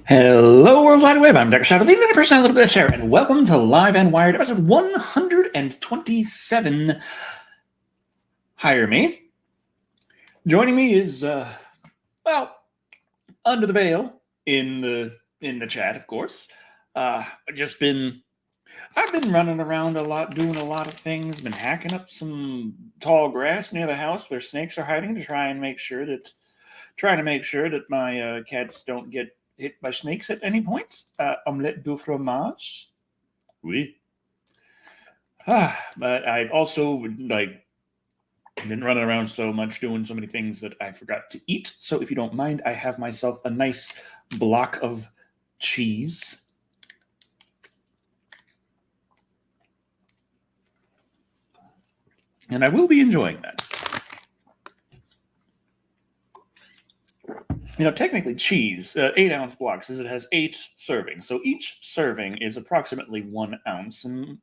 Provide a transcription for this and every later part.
Hello, World Wide Web. I'm Dr. Shadow, the internet personality of this show, and welcome to Live and Wired, episode 127. Hire me. Joining me is, under the veil in the chat, of course. I've been running around a lot, doing a lot of things. Been hacking up some tall grass near the house where snakes are hiding to try and make sure that my cats don't get hit by snakes at any point. Omelette du fromage. Oui. But I've also been running around so much doing so many things that I forgot to eat. So if you don't mind, I have myself a nice block of cheese. And I will be enjoying that. Technically cheese, 8-ounce blocks, as it has 8 servings. So each serving is approximately 1 ounce, and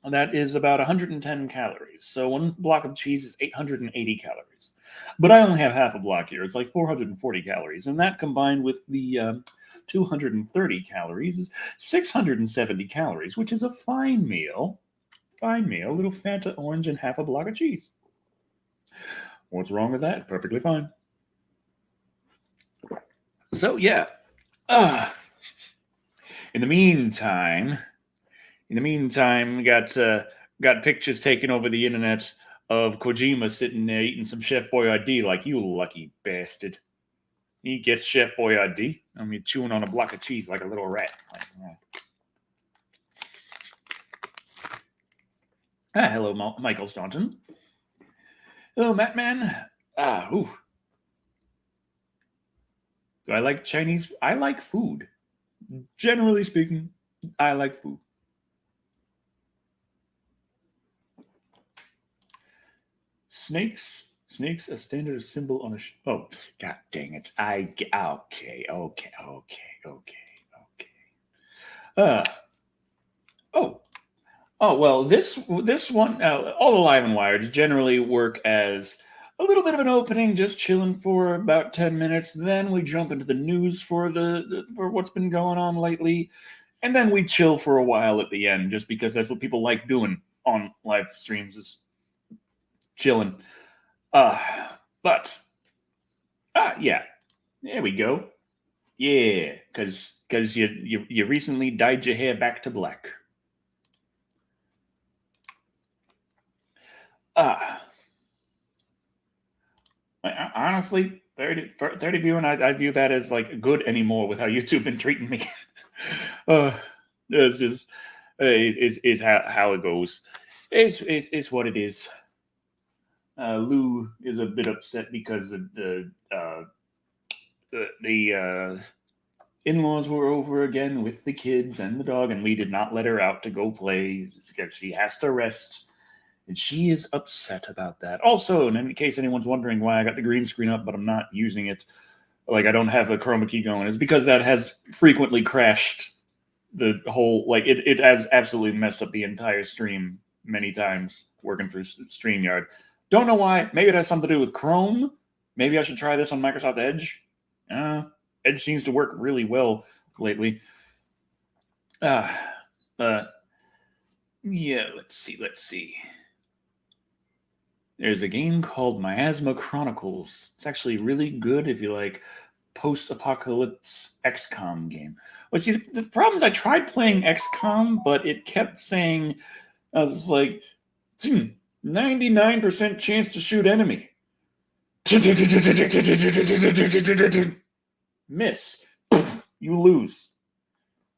that is about 110 calories. So one block of cheese is 880 calories. But I only have half a block here. It's like 440 calories. And that combined with the 230 calories is 670 calories, which is a fine meal. Fine meal. A little Fanta orange and half a block of cheese. What's wrong with that? Perfectly fine. So, yeah. In the meantime, got pictures taken over the internet of Kojima sitting there eating some Chef Boyardee like, you lucky bastard. He gets Chef Boyardee. I mean, chewing on a block of cheese like a little rat. Hello, Michael Staunton. Hello, Matt Man. Do I like Chinese? I like food. Generally speaking, I like food. Snakes, a standard symbol on a. Oh, god dang it! Okay. Well, this one, all the Live and Wired generally work as a little bit of an opening, just chilling for about 10 minutes. Then we jump into the news for for what's been going on lately, and then we chill for a while at the end, just because that's what people like doing on live streams, is chilling. Yeah, there we go. Yeah, because you recently dyed your hair back to black. Honestly, 30 viewing, I view that as like good anymore with how YouTube been treating me. It's just is how it goes. It's what it is. Lou is a bit upset because the in-laws were over again with the kids and the dog, and we did not let her out to go play because she has to rest. And she is upset about that. Also, in case anyone's wondering why I got the green screen up, but I'm not using it, like I don't have a chroma key going, is because that has frequently crashed the whole, like it has absolutely messed up the entire stream many times working through StreamYard. Don't know why. Maybe it has something to do with Chrome. Maybe I should try this on Microsoft Edge. Edge seems to work really well lately. Yeah, let's see. There's a game called Miasma Chronicles. It's actually really good if you like post-apocalypse XCOM game. Well, see, the problem is I tried playing XCOM, but it kept saying, I was like, 99% chance to shoot enemy. Miss. You lose.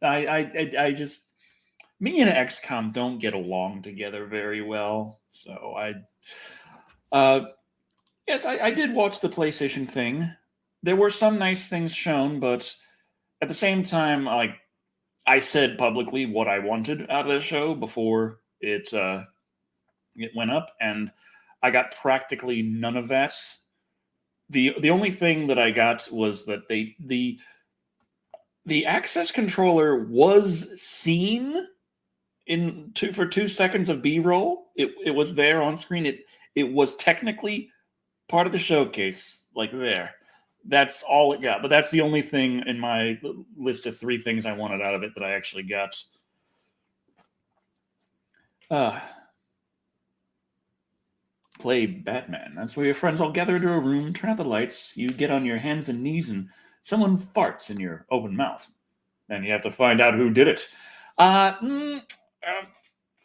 I just... Me and XCOM don't get along together very well, so yes, I did watch the PlayStation thing. There were some nice things shown, but at the same time, like I said publicly what I wanted out of the show before it went up, and I got practically none of that. The only thing that I got was that the access controller was seen for 2 seconds of B-roll. It was there on screen. It was technically part of the showcase, like there. That's all it got. But that's the only thing in my list of 3 things I wanted out of it that I actually got. Play Batman. That's where your friends all gather into a room, turn out the lights, you get on your hands and knees, and someone farts in your open mouth. Then you have to find out who did it.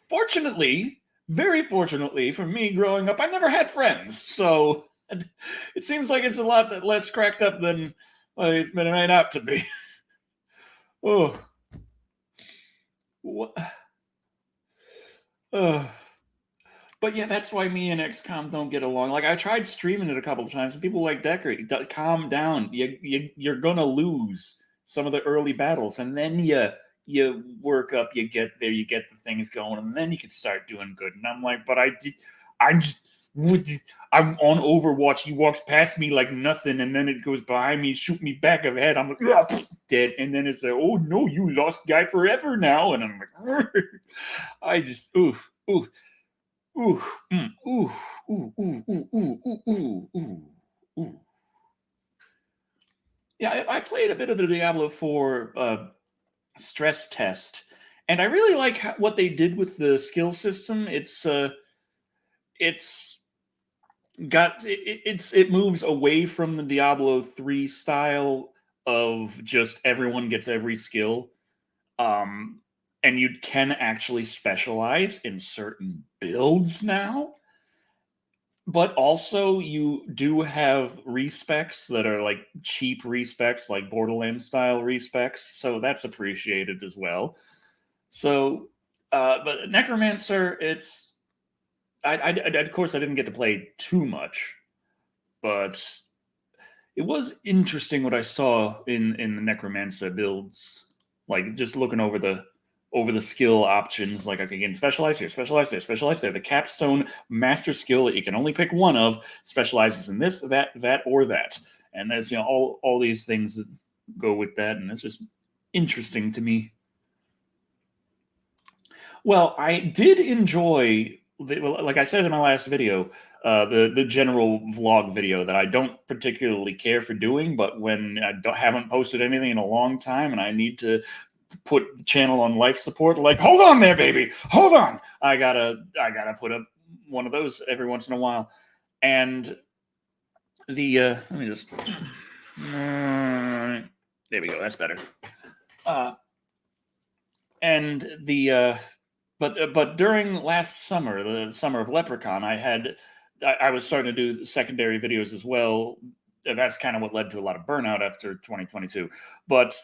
Fortunately, very fortunately for me growing up, I never had friends. So it seems like it's a lot less cracked up than it's been made out to be. Oh. What? But yeah, that's why me and XCOM don't get along. Like, I tried streaming it a couple of times, and people like Decker, calm down. You're gonna lose some of the early battles, and then you work up, you get there, you get the things going, and then you can start doing good. And I'm like, but I'm on Overwatch. He walks past me like nothing, and then it goes behind me, shoot me back of head. I'm like, dead. And then it's like, oh no, you lost guy forever now. And I'm like, I just oof. Ooh, ooh, ooh, ooh, ooh, ooh, ooh, ooh, ooh, ooh. Yeah, I played a bit of the Diablo 4 stress test, and I really like what they did with the skill system. It's got it moves away from the Diablo 3 style of just everyone gets every skill. And you can actually specialize in certain builds now. But also, you do have respecs that are like cheap respecs, like Borderlands style respecs. So that's appreciated as well. So, but Necromancer, of course, I didn't get to play too much, but it was interesting what I saw in the Necromancer builds. Like, just looking over the skill options, like, okay, again, specialize here, specialize there, specialize there. The capstone master skill that you can only pick one of specializes in this, that, or that. And there's, all these things that go with that, and it's just interesting to me. Well, I did enjoy, like I said in my last video, the general vlog video that I don't particularly care for doing, but when I haven't posted anything in a long time and I need to put the channel on life support, like, hold on there, baby, hold on, I gotta put up one of those every once in a while. And the let me just there we go, that's better. And the but during last summer, the summer of Leprechaun, I was starting to do secondary videos as well. And that's kind of what led to a lot of burnout after 2022. But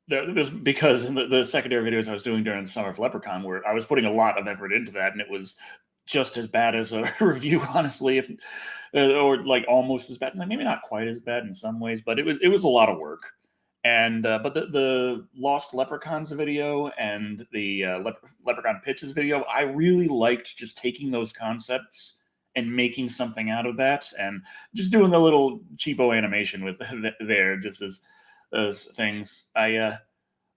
it was because the secondary videos I was doing during the summer of Leprechaun, where I was putting a lot of effort into that, and it was just as bad as a review, honestly, if or like almost as bad. Maybe not quite as bad in some ways, but it was a lot of work. And but the Lost Leprechauns video and the Leprechaun Pitches video, I really liked just taking those concepts and making something out of that, and just doing the little cheapo animation with there, just as things. I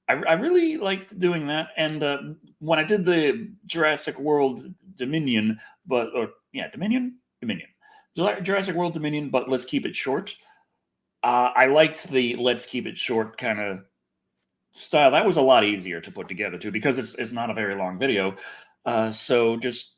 really liked doing that, and when I did the Jurassic World Dominion, Dominion, Jurassic World Dominion, but let's keep it short. I liked the let's keep it short kind of style. That was a lot easier to put together too, because it's not a very long video. So just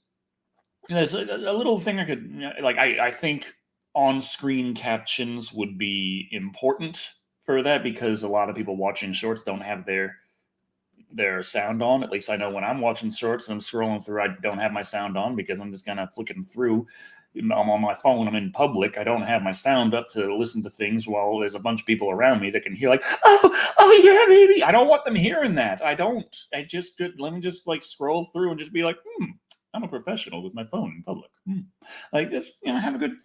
there's a little thing I could like. I think on-screen captions would be important for that, because a lot of people watching shorts don't have their sound on. At least I know when I'm watching shorts and I'm scrolling through, I don't have my sound on because I'm just kind of flicking through. I'm on my phone, I'm in public, I don't have my sound up to listen to things while there's a bunch of people around me that can hear, like, oh yeah, baby. I don't want them hearing that. I just let me just like scroll through and just be like, I'm a professional with my phone in public. Like, just have a good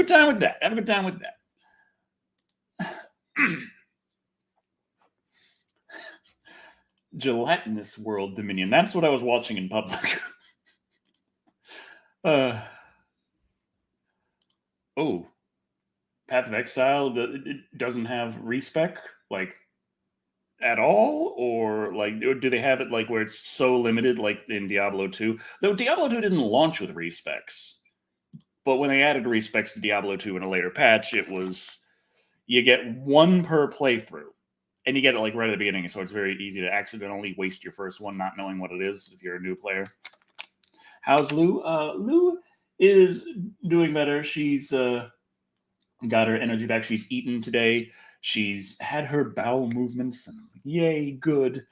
time with that. Have a good time with that. Gelatinous World Dominion. That's what I was watching in public. Oh, Path of Exile, it doesn't have respec, like, at all? Or like, do they have it like where it's so limited, like in Diablo 2? Though Diablo 2 didn't launch with respecs. But when they added respects to Diablo 2 in a later patch, it was you get one per playthrough. And you get it like right at the beginning, so it's very easy to accidentally waste your first one not knowing what it is if you're a new player. How's Lou? Lou is doing better. She's got her energy back. She's eaten today. She's had her bowel movements, and yay, good.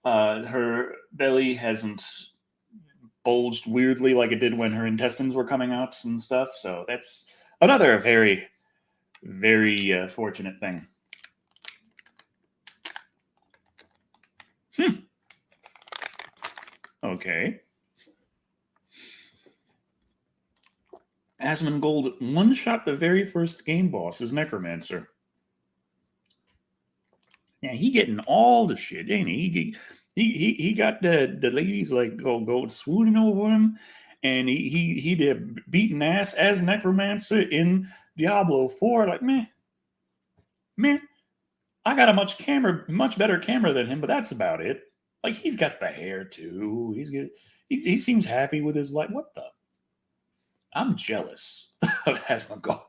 Her belly hasn't bulged weirdly like it did when her intestines were coming out and stuff. So that's another very, very fortunate thing. Okay. Asmongold one-shot the very first game boss as Necromancer. Yeah, he getting all the shit, ain't he? He got the ladies like go swooning over him, and he did beating ass as Necromancer in Diablo 4. Like man, I got a much better camera than him, but that's about it. Like he's got the hair too. He's good. He seems happy with his life. What the? I'm jealous of Asmongold.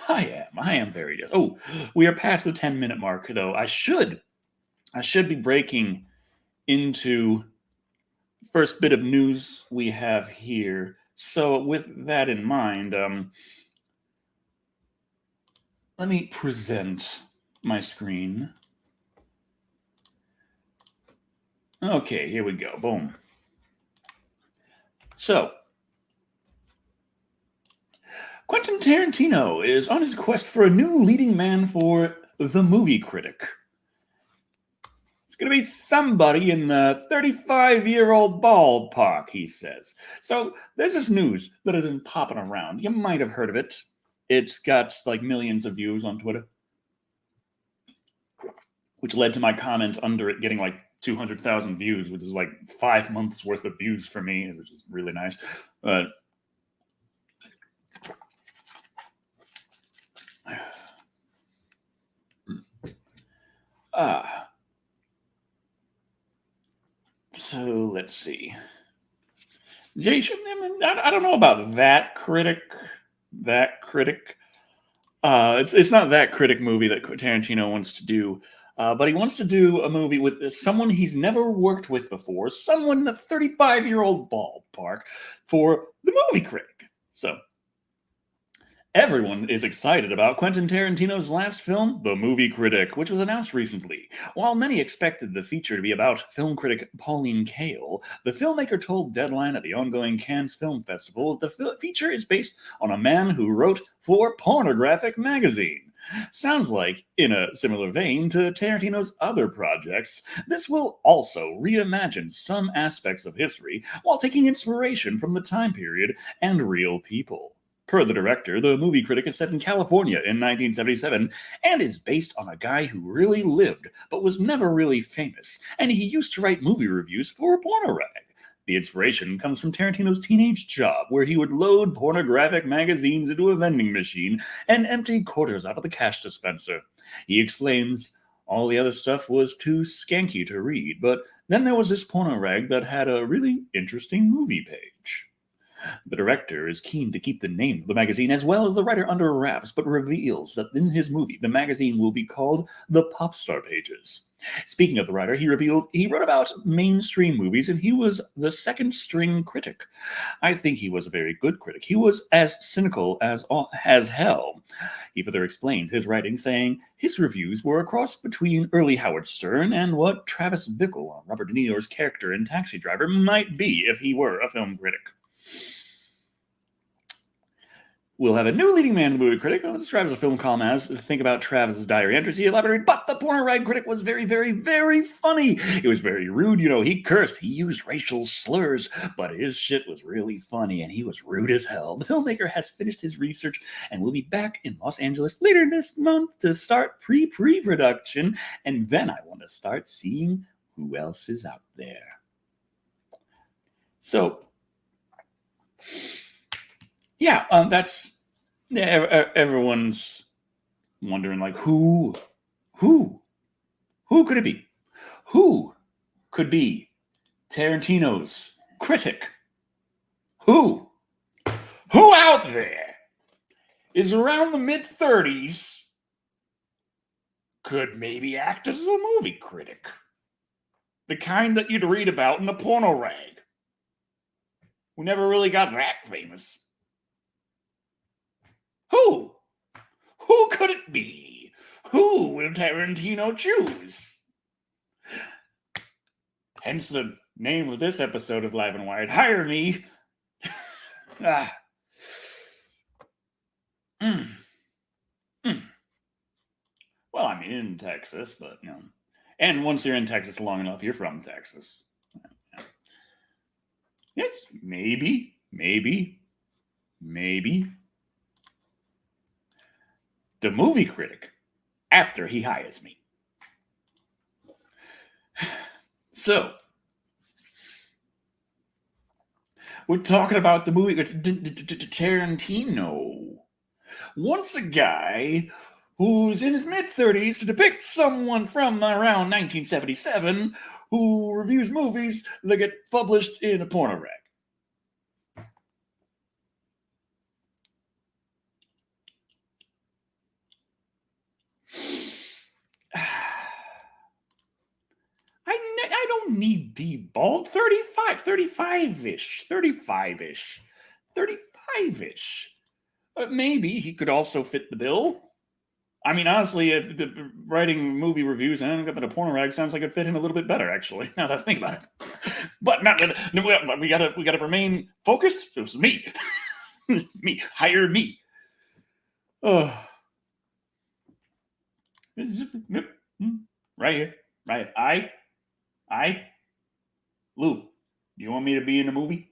I am very jealous. Oh, we are past the 10-minute mark, though. I should be breaking into first bit of news we have here. So with that in mind, let me present my screen. Okay, here we go. Boom. So, Quentin Tarantino is on his quest for a new leading man for the Movie Critic. It's going to be somebody in the 35-year-old ballpark, he says. So there's this news that has been popping around. You might have heard of it. It's got like millions of views on Twitter, which led to my comment under it getting like 200,000 views, which is like 5 months worth of views for me, which is really nice. So let's see. Jason, I don't know about that critic. It's not that critic movie that Tarantino wants to do, but he wants to do a movie with someone he's never worked with before, someone in the 35-year-old ballpark for the Movie Critic. So everyone is excited about Quentin Tarantino's last film, The Movie Critic, which was announced recently. While many expected the feature to be about film critic Pauline Kael, the filmmaker told Deadline at the ongoing Cannes Film Festival that the feature is based on a man who wrote for Pornographic magazine. Sounds like, in a similar vein to Tarantino's other projects, this will also reimagine some aspects of history while taking inspiration from the time period and real people. Per the director, The Movie Critic is set in California in 1977 and is based on a guy who really lived but was never really famous, and he used to write movie reviews for a porno rag. The inspiration comes from Tarantino's teenage job, where he would load pornographic magazines into a vending machine and empty quarters out of the cash dispenser. He explains, all the other stuff was too skanky to read, but then there was this porno rag that had a really interesting movie page. The director is keen to keep the name of the magazine as well as the writer under wraps, but reveals that in his movie, the magazine will be called The Popstar Pages. Speaking of the writer, he revealed he wrote about mainstream movies and he was the second-string critic. I think he was a very good critic. He was as cynical as hell. He further explains his writing, saying his reviews were a cross between early Howard Stern and what Travis Bickle, Robert De Niro's character in Taxi Driver, might be if he were a film critic. We'll have a new leading man in the Movie Critic. I'll describe the film column as think about Travis's diary entries. He elaborated, but the porno rag critic was very, very, very funny. It was very rude. He cursed. He used racial slurs, but his shit was really funny, and he was rude as hell. The filmmaker has finished his research and will be back in Los Angeles later this month to start pre-production, and then I want to start seeing who else is out there. So, yeah, everyone's wondering, like, who could it be? Who could be Tarantino's critic? Who out there? is around the mid-30s, could maybe act as a movie critic. The kind that you'd read about in a porno rag. Who never really got that famous. Who? Who could it be? Who will Tarantino choose? Hence the name of this episode of Live and Wired. Hire me. Ah. Well, I'm in Texas, but you know. And once you're in Texas long enough, you're from Texas. Yes, maybe. The movie critic, after he hires me. So, we're talking about the movie Tarantino. Once a guy who's in his mid-30s to depict someone from around 1977 who reviews movies that get published in a porno rag. I don't need be bald. 35-ish. Maybe he could also fit the bill. I mean, honestly, writing movie reviews and ending up in a porno rag sounds like it'd fit him a little bit better, actually. Now that I think about it, but we gotta remain focused. It was me, hire me. Oh, right here, right. Lou, you want me to be in the movie?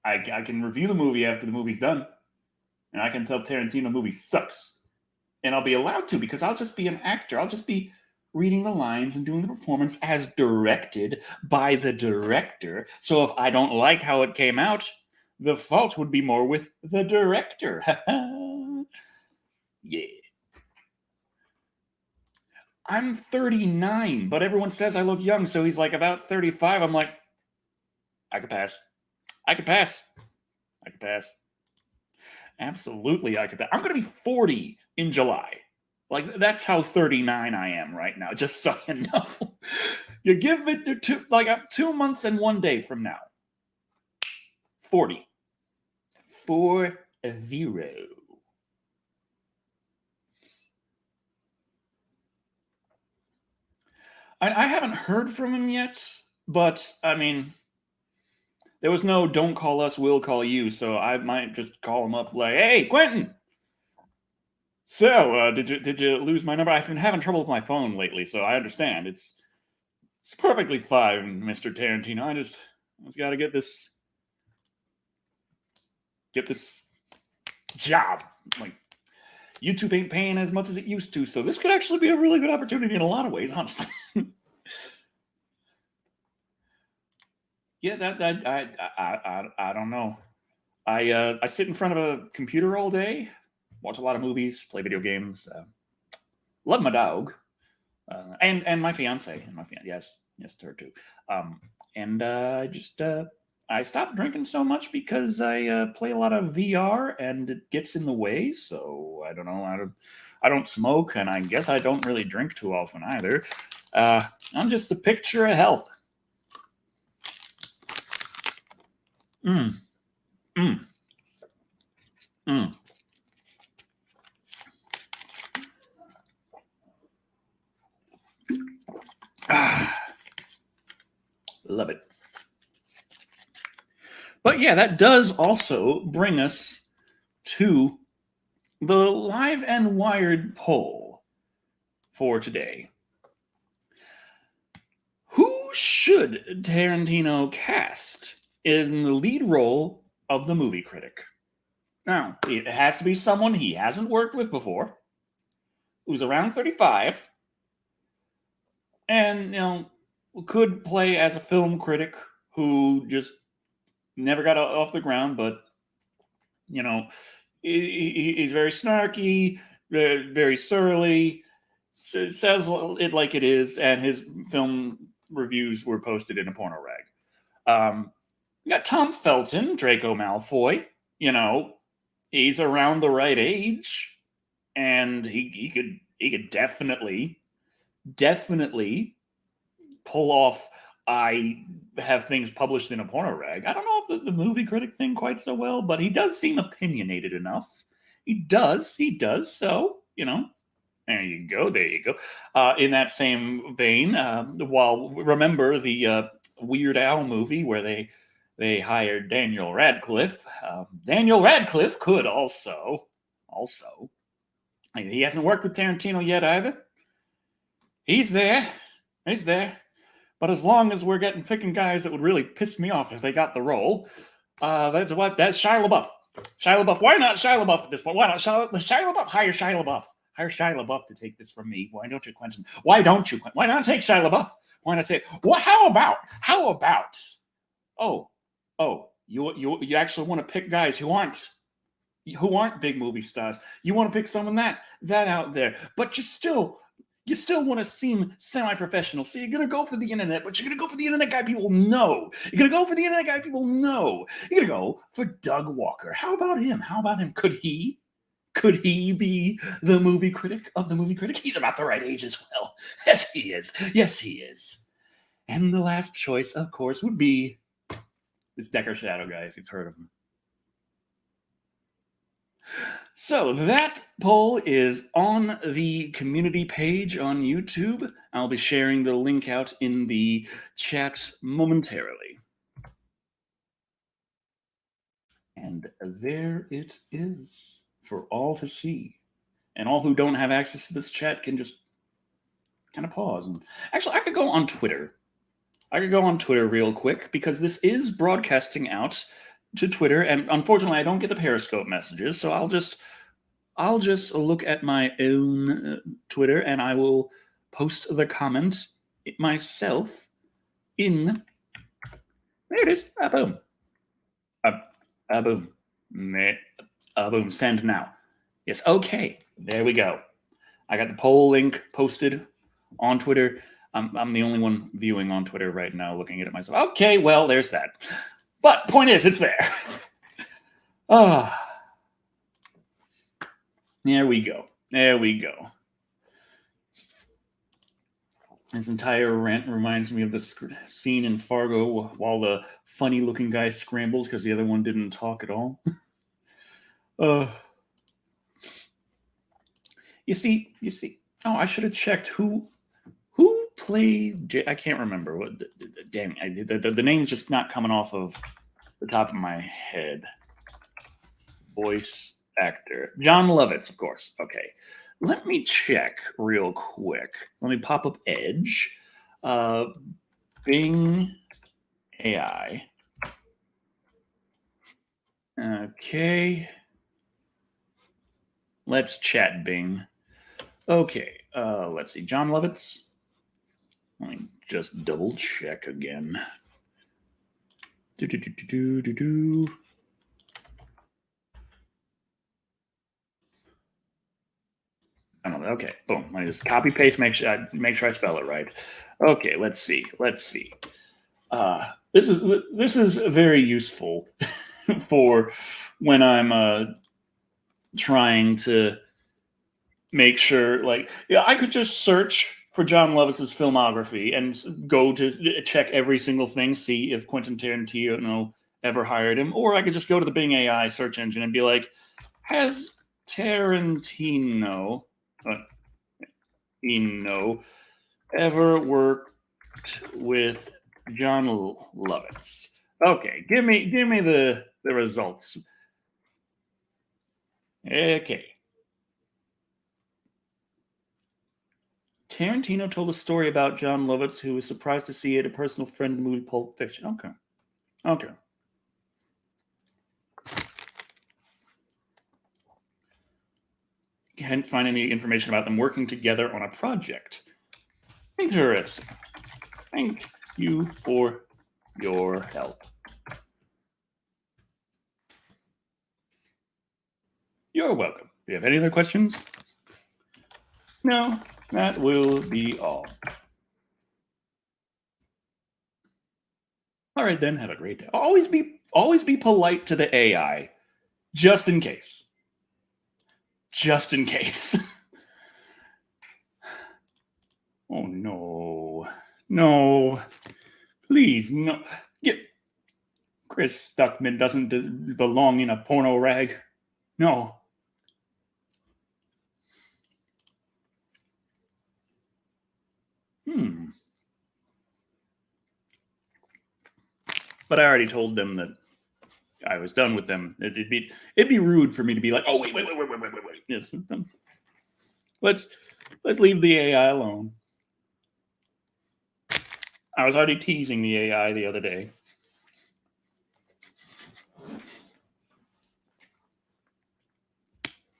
I can review the movie after the movie's done, and I can tell Tarantino the movie sucks. And I'll be allowed to because I'll just be an actor. I'll just be reading the lines and doing the performance as directed by the director. So if I don't like how it came out, the fault would be more with the director. Yeah. I'm 39, but everyone says I look young, so he's like about 35. I'm like, I could pass. Absolutely, I could pass. I'm going to be 40 in July. Like, that's how 39 I am right now, just so you know. You give it to 2 months and 1 day from now. 40. 40. I haven't heard from him yet, but I mean, there was no "don't call us, we'll call you," so I might just call him up like, "Hey, Quentin. So, did you lose my number? I've been having trouble with my phone lately, so I understand. It's perfectly fine, Mr. Tarantino. I just got to get this job. Like, YouTube ain't paying as much as it used to, so this could actually be a really good opportunity in a lot of ways, honestly." Yeah, I don't know. I sit in front of a computer all day, watch a lot of movies, play video games. Love my dog, and my fiance, yes, her too. And I stopped drinking so much because I play a lot of VR and it gets in the way. So I don't know. I don't smoke, and I guess I don't really drink too often either. I'm just a picture of health. Love it. But yeah, that does also bring us to the Live and Wired poll for today. Who should Tarantino cast in the lead role of the movie critic? Now, it has to be someone he hasn't worked with before, who's around 35, and could play as a film critic who just never got off the ground, but he's very snarky, very surly, says it like it is, and his film reviews were posted in a porno rag. We got Tom Felton, Draco Malfoy, He's around the right age, and he could definitely pull off. I have things published in a porno rag. I don't know if the movie critic thing quite so well, but he does seem opinionated enough. He does. So, there you go. There you go. In that same vein, remember the Weird Al movie where they hired Daniel Radcliffe. Daniel Radcliffe could also, he hasn't worked with Tarantino yet either. He's there. But as long as we're picking guys that would really piss me off if they got the role, that's Shia LaBeouf. Shia LaBeouf. Why not Shia LaBeouf at this point? Why not Shia LaBeouf? Hire Shia LaBeouf. Hire Shia LaBeouf to take this from me. Why don't you, Quentin? Why not take Shia LaBeouf? Why not say, well, how about? Oh, you actually want to pick guys who aren't big movie stars. You want to pick someone that out there, but you still want to seem semi-professional. So you're going to go for the internet, but you're going to go for the internet guy people know. You're going to go for the internet guy people know. You're going to go for Doug Walker. How about him? Could he be the movie critic of the movie critic? He's about the right age as well. Yes, he is. And the last choice, of course, would be this Decker Shadow guy, if you've heard of him. So that poll is on the community page on YouTube. I'll be sharing the link out in the chat momentarily. And there it is for all to see. And all who don't have access to this chat can just kind of pause. And actually, I could go on Twitter. Real quick because this is broadcasting out to Twitter, and unfortunately, I don't get the Periscope messages, so I'll just look at my own Twitter, and I will post the comment myself in. There it is. Boom. Boom. Boom. Send now. Yes. Okay. There we go. I got the poll link posted on Twitter. I'm the only one viewing on Twitter right now, looking at it myself. Okay. Well, there's that. But point is, it's there. There we go. This entire rant reminds me of the scene in Fargo while the funny-looking guy scrambles because the other one didn't talk at all. You see. Oh, I should have checked who played. I can't remember what. Damn, the name's just not coming off of the top of my head. Voice actor John Lovitz, of course. Okay, let me check real quick. Let me pop up Edge, Bing AI. Okay, let's chat Bing. Okay, let's see. John Lovitz. Let me just double check again. I don't know. Okay, boom. Let me just copy paste. Make sure I spell it right. Okay, let's see. This is very useful for when I'm trying to make sure. I could just search for John Lovitz's filmography and go to check every single thing, see if Quentin Tarantino ever hired him, or I could just go to the Bing AI search engine and be like, has Tarantino ever worked with John Lovitz? Okay, give me the results. Okay. Tarantino told a story about John Lovitz who was surprised to see it, a personal friend in the movie Pulp Fiction. Okay. Can't find any information about them working together on a project. Interesting. Thank you for your help. You're welcome. Do you have any other questions? No, that will be all. All right, then. Have a great day. Always be polite to the AI, just in case. just in case. Oh, no. No. Please, no. Chris Stuckman doesn't belong in a porno rag. No. But I already told them that I was done with them. It'd be rude for me to be like, oh, wait. Yes. Let's leave the AI alone. I was already teasing the AI the other day.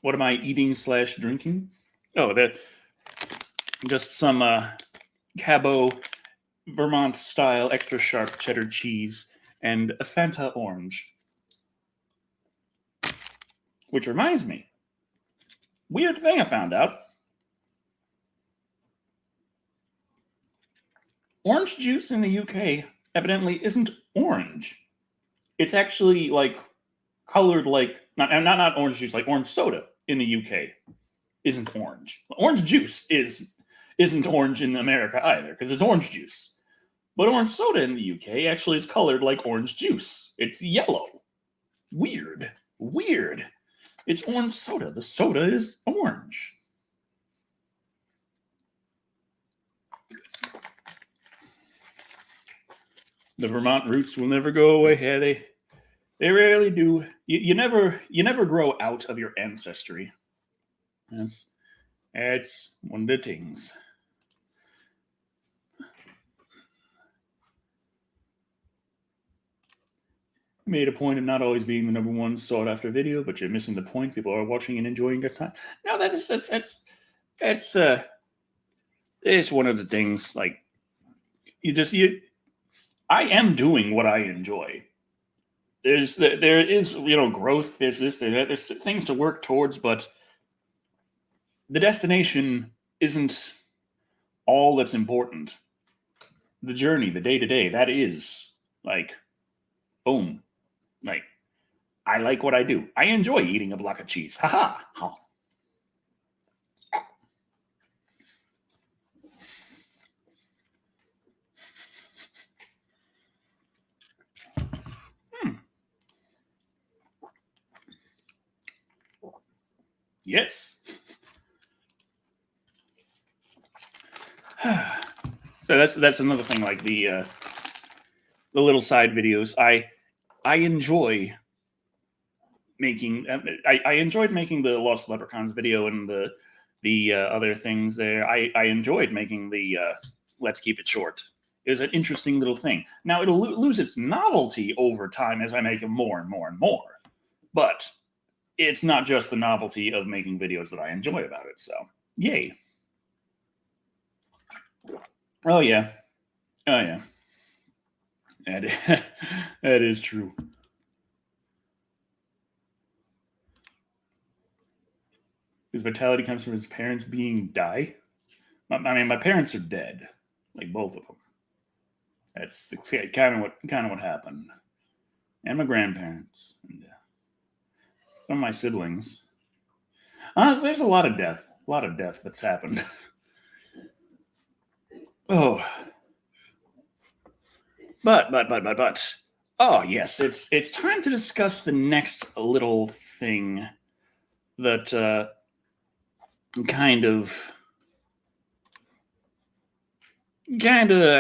What am I eating / drinking? Oh, just some Cabo Vermont style extra sharp cheddar cheese and a Fanta orange. Which reminds me, weird thing I found out. Orange juice in the UK evidently isn't orange. It's actually like colored like not orange juice, like orange soda in the UK isn't orange. Orange juice isn't orange in America either because it's orange juice. But orange soda in the UK actually is colored like orange juice. It's yellow. Weird. It's orange soda. The soda is orange. The Vermont roots will never go away. Yeah, they rarely do. You never grow out of your ancestry. That's one of the things. Made a point of not always being the #1 sought after video, but you're missing the point. People are watching and enjoying good time. No, that's it's one of the things. Like I am doing what I enjoy. There is growth. There's things to work towards, but the destination isn't all that's important. The journey, the day-to-day, that is like, boom. Like, I like what I do. I enjoy eating a block of cheese. Haha. Yes. So that's another thing. Like the little side videos. I enjoy making. I enjoyed making the Lost Leprechauns video and the other things there. I enjoyed making the Let's Keep It Short. It was an interesting little thing. Now it'll lose its novelty over time as I make them more and more and more. But it's not just the novelty of making videos that I enjoy about it. So yay. Oh yeah. That is true. His vitality comes from his parents being die. My parents are dead, like both of them. That's kind of what happened. And my grandparents, and some of my siblings. Honestly, there's a lot of death that's happened. Oh, but. Oh yes, it's time to discuss the next little thing that kind of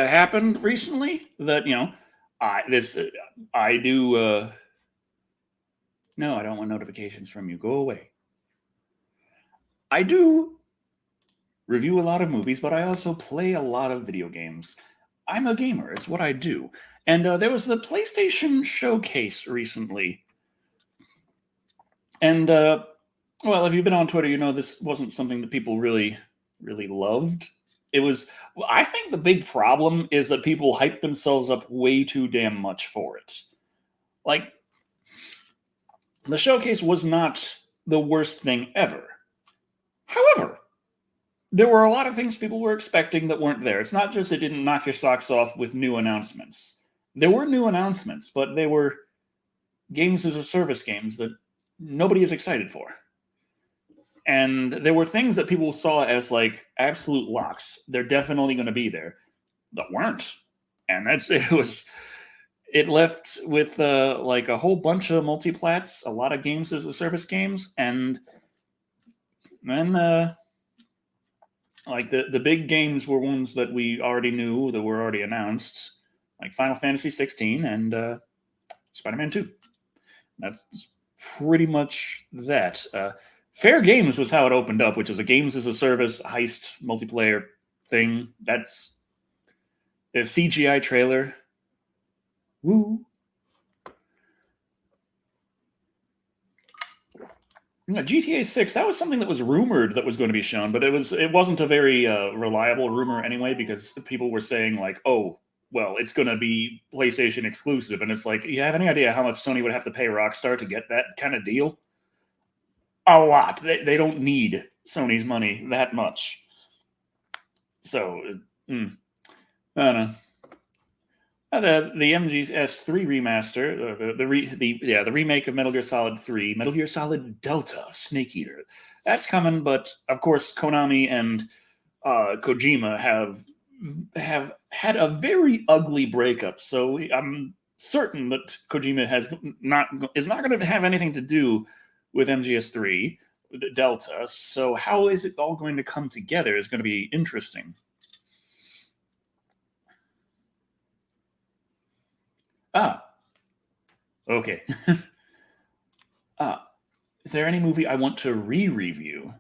happened recently. That I do. No, I don't want notifications from you. Go away. I do review a lot of movies, but I also play a lot of video games. I'm a gamer. It's what I do. And there was the PlayStation Showcase recently. And, well, if you've been on Twitter, you know this wasn't something that people really, really loved. I think the big problem is that people hyped themselves up way too damn much for it. Like, the showcase was not the worst thing ever. However, there were a lot of things people were expecting that weren't there. It's not just it didn't knock your socks off with new announcements. There were new announcements, but they were games as a service games that nobody is excited for. And there were things that people saw as like absolute locks. They're definitely going to be there, that weren't. And it left with like a whole bunch of multiplats, a lot of games as a service games, and then like the big games were ones that we already knew, that were already announced, like Final Fantasy 16 and Spider-Man 2. That's pretty much that. Fair Games was how it opened up, which is a games as a service heist multiplayer thing. That's a CGI trailer. Woo. GTA 6, that was something that was rumored that was going to be shown, but it wasn't a very reliable rumor anyway, because people were saying like, oh, well, it's going to be PlayStation exclusive, and it's like, you have any idea how much Sony would have to pay Rockstar to get that kind of deal? A lot. They don't need Sony's money that much. So, I don't know. The MGS3 remaster, the remake of Metal Gear Solid 3, Metal Gear Solid Delta, Snake Eater, that's coming. But of course, Konami and Kojima have had a very ugly breakup. So I'm certain that Kojima is not going to have anything to do with MGS3 Delta. So how is it all going to come together is going to be interesting. Okay. Is there any movie I want to re-review?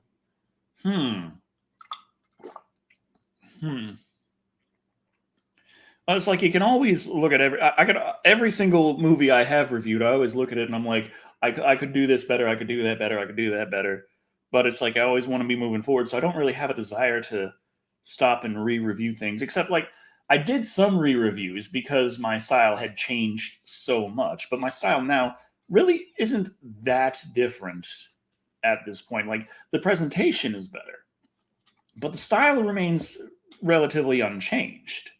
It's like you can always look at every single movie I have reviewed. I always look at it and I'm like, I could do this better. I could do that better. I could do that better. But it's like I always want to be moving forward, so I don't really have a desire to stop and re-review things. Except like I did some re-reviews because my style had changed so much. But my style now really isn't that different at this point. Like the presentation is better, but the style remains relatively unchanged.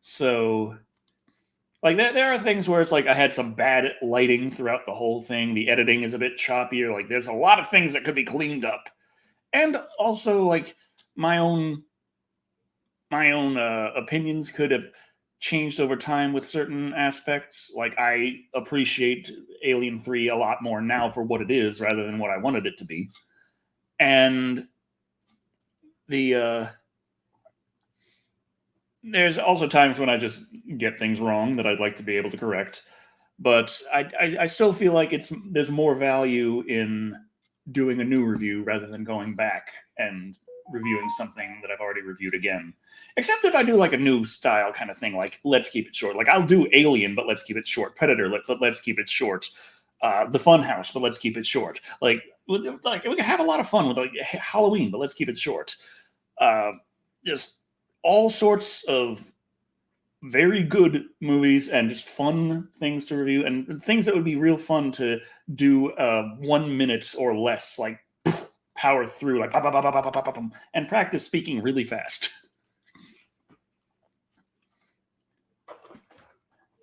So, like there are things where it's like I had some bad lighting throughout the whole thing. The editing is a bit choppier. Like there's a lot of things that could be cleaned up, and also like my own opinions could have changed over time with certain aspects. Like I appreciate Alien 3 a lot more now for what it is rather than what I wanted it to be. And there's also times when I just get things wrong that I'd like to be able to correct. But I still feel like there's more value in doing a new review rather than going back and reviewing something that I've already reviewed again. Except if I do like a new style kind of thing, like let's keep it short. Like I'll do Alien, but let's keep it short. Predator, let's keep it short. The Funhouse, but let's keep it short. Like we can have a lot of fun with like Halloween, but let's keep it short. Just all sorts of very good movies and just fun things to review and things that would be real fun to do 1 minute or less, like power through, like and practice speaking really fast.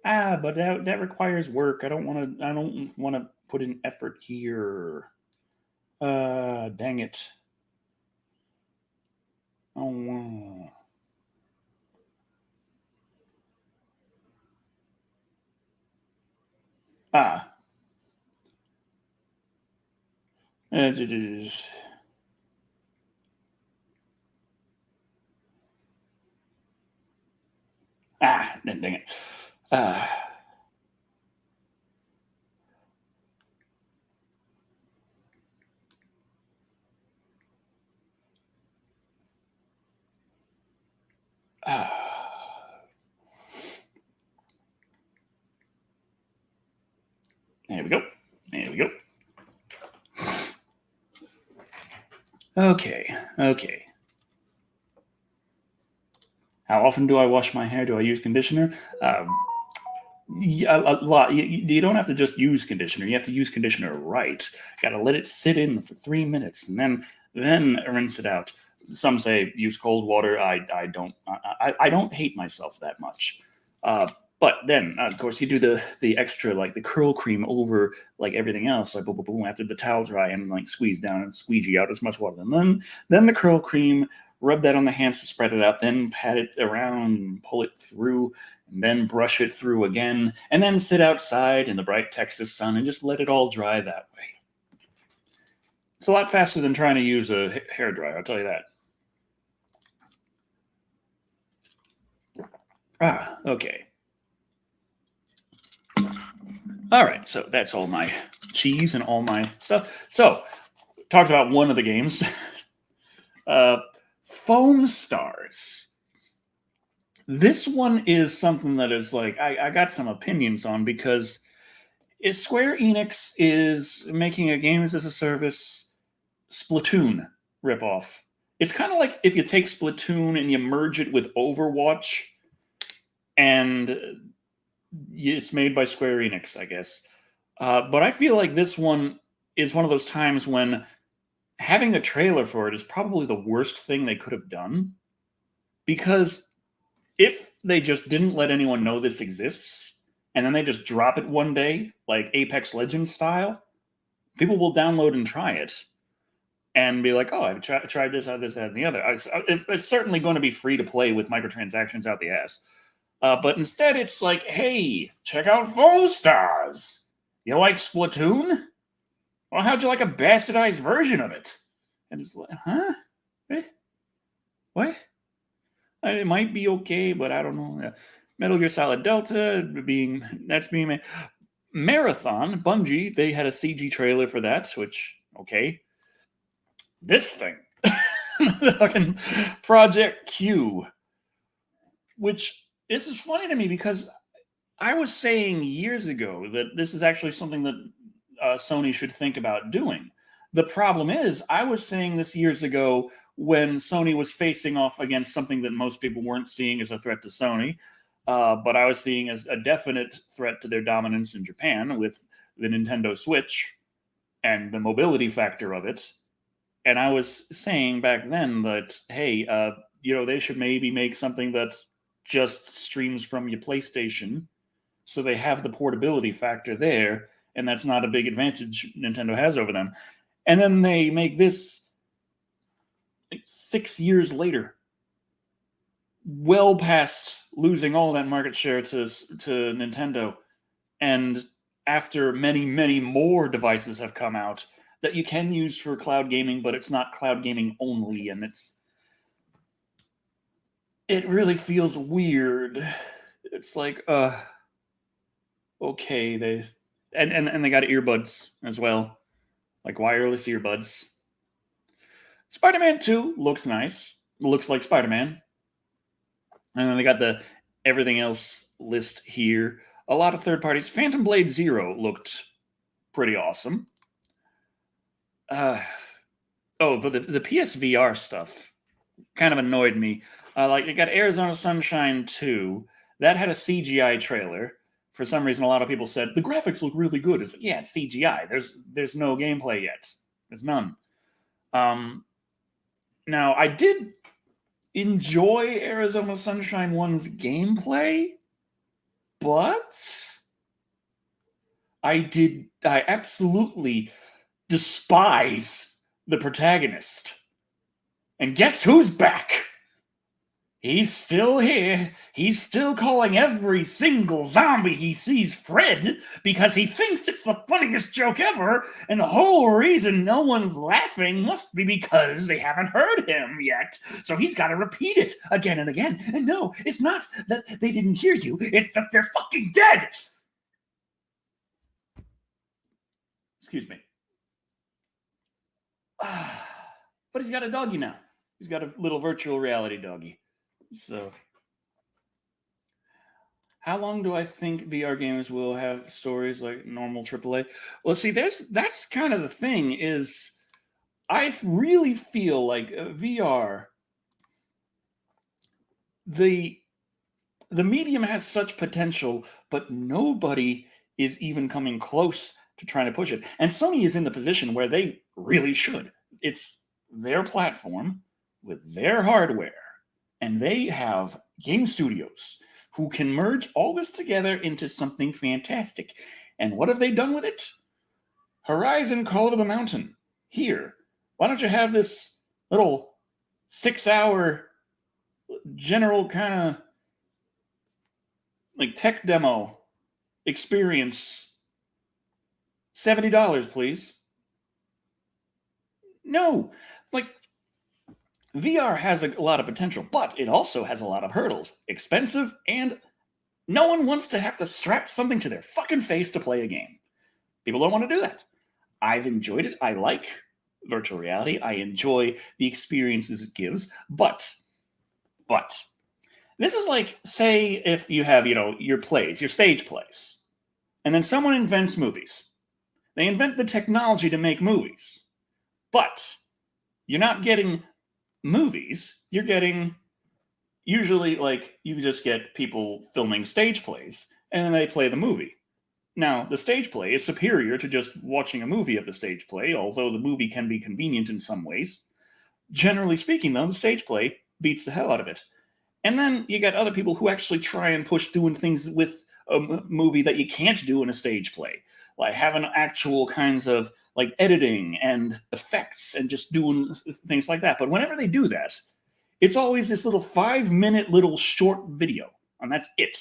But that requires work. I don't want to put in effort here. Dang it. Oh wow. It is. Dang it. There we go. There we go. Okay. How often do I wash my hair? Do I use conditioner? Yeah, a lot. You don't have to just use conditioner. You have to use conditioner right. You got to let it sit in for 3 minutes and then rinse it out. Some say use cold water. I don't hate myself that much. But then, of course, you do the extra, like the curl cream over like everything else, like boom, boom, boom, after the towel dry, and like squeeze down and squeegee out as much water. And then the curl cream, rub that on the hands to spread it out, then pat it around, pull it through, and then brush it through again, and then sit outside in the bright Texas sun and just let it all dry that way. It's a lot faster than trying to use a hairdryer, I'll tell you that. Okay. All right, so that's all my cheese and all my stuff. So, talked about one of the games. Foam Stars. This one is something that is like, I got some opinions on, because Square Enix is making a games as a service Splatoon ripoff. It's kind of like if you take Splatoon and you merge it with Overwatch, and it's made by Square Enix, I guess. But I feel like this one is one of those times when having a trailer for it is probably the worst thing they could have done. Because if they just didn't let anyone know this exists, and then they just drop it one day, like Apex Legends style, people will download and try it and be like, oh, I've tried this, that, and the other. It's certainly going to be free to play with microtransactions out the ass. But instead, it's like, hey, check out Foam Stars. You like Splatoon? Well, how'd you like a bastardized version of it? And it's like, huh? What? It might be okay, but I don't know. Metal Gear Solid Delta being made. Marathon, Bungie, they had a CG trailer for that, which, okay. This thing. Fucking Project Q. Which, this is funny to me because I was saying years ago that this is actually something that Sony should think about doing. The problem is, I was saying this years ago when Sony was facing off against something that most people weren't seeing as a threat to Sony, but I was seeing as a definite threat to their dominance in Japan with the Nintendo Switch and the mobility factor of it. And I was saying back then that, hey, they should maybe make something that just streams from your PlayStation, so they have the portability factor there, and that's not a big advantage Nintendo has over them. And then they make this 6 years later, well past losing all that market share to Nintendo, and after many, many more devices have come out that you can use for cloud gaming, but it's not cloud gaming only, and it really feels weird. It's like, okay, they got earbuds as well, like wireless earbuds. Spider-Man 2 looks nice. Looks like Spider-Man. And then they got the everything else list here. A lot of third parties. Phantom Blade Zero looked pretty awesome. But the PSVR stuff kind of annoyed me. Like, they got Arizona Sunshine 2. That had a CGI trailer. For some reason, a lot of people said, the graphics look really good. It's like, yeah, it's CGI. There's no gameplay yet. There's none. Now, I did enjoy Arizona Sunshine 1's gameplay, but I absolutely despise the protagonist. And guess who's back? He's still here. He's still calling every single zombie he sees Fred because he thinks it's the funniest joke ever, and the whole reason no one's laughing must be because they haven't heard him yet. So he's got to repeat it again and again. And no, it's not that they didn't hear you. It's that they're fucking dead. Excuse me. But he's got a doggy now. He's got a little virtual reality doggy. So, how long do I think VR games will have stories like normal AAA? Well, see, that's kind of the thing is, I really feel like VR, the medium has such potential, but nobody is even coming close to trying to push it. And Sony is in the position where they really should. It's their platform with their hardware. And they have game studios who can merge all this together into something fantastic. And what have they done with it? Horizon Call of the Mountain. Here, why don't you have this little 6-hour general kind of like tech demo experience? $70, please. No, like VR has a lot of potential, but it also has a lot of hurdles. Expensive, and no one wants to have to strap something to their fucking face to play a game. People don't want to do that. I've enjoyed it. I like virtual reality. I enjoy the experiences it gives, but this is like, say if you have, your plays, your stage plays, and then someone invents movies. They invent the technology to make movies, but you're not getting movies. You're getting, usually, like, you just get people filming stage plays, and then they play the movie. Now, the stage play is superior to just watching a movie of the stage play, although the movie can be convenient in some ways. Generally speaking, though, the stage play beats the hell out of it. And then you got other people who actually try and push doing things with a movie that you can't do in a stage play, like having actual kinds of like editing and effects and just doing things like that. But whenever they do that, it's always this little 5-minute little short video, and that's it.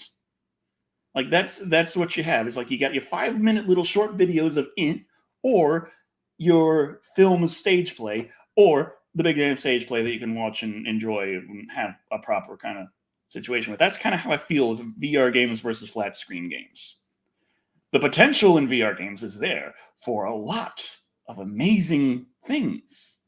Like that's what you have. Is like you got your 5-minute little short videos of it, or your film stage play, or the big game stage play that you can watch and enjoy and have a proper kind of situation with. That's kind of how I feel with VR games versus flat screen games. The potential in VR games is there for a lot of amazing things,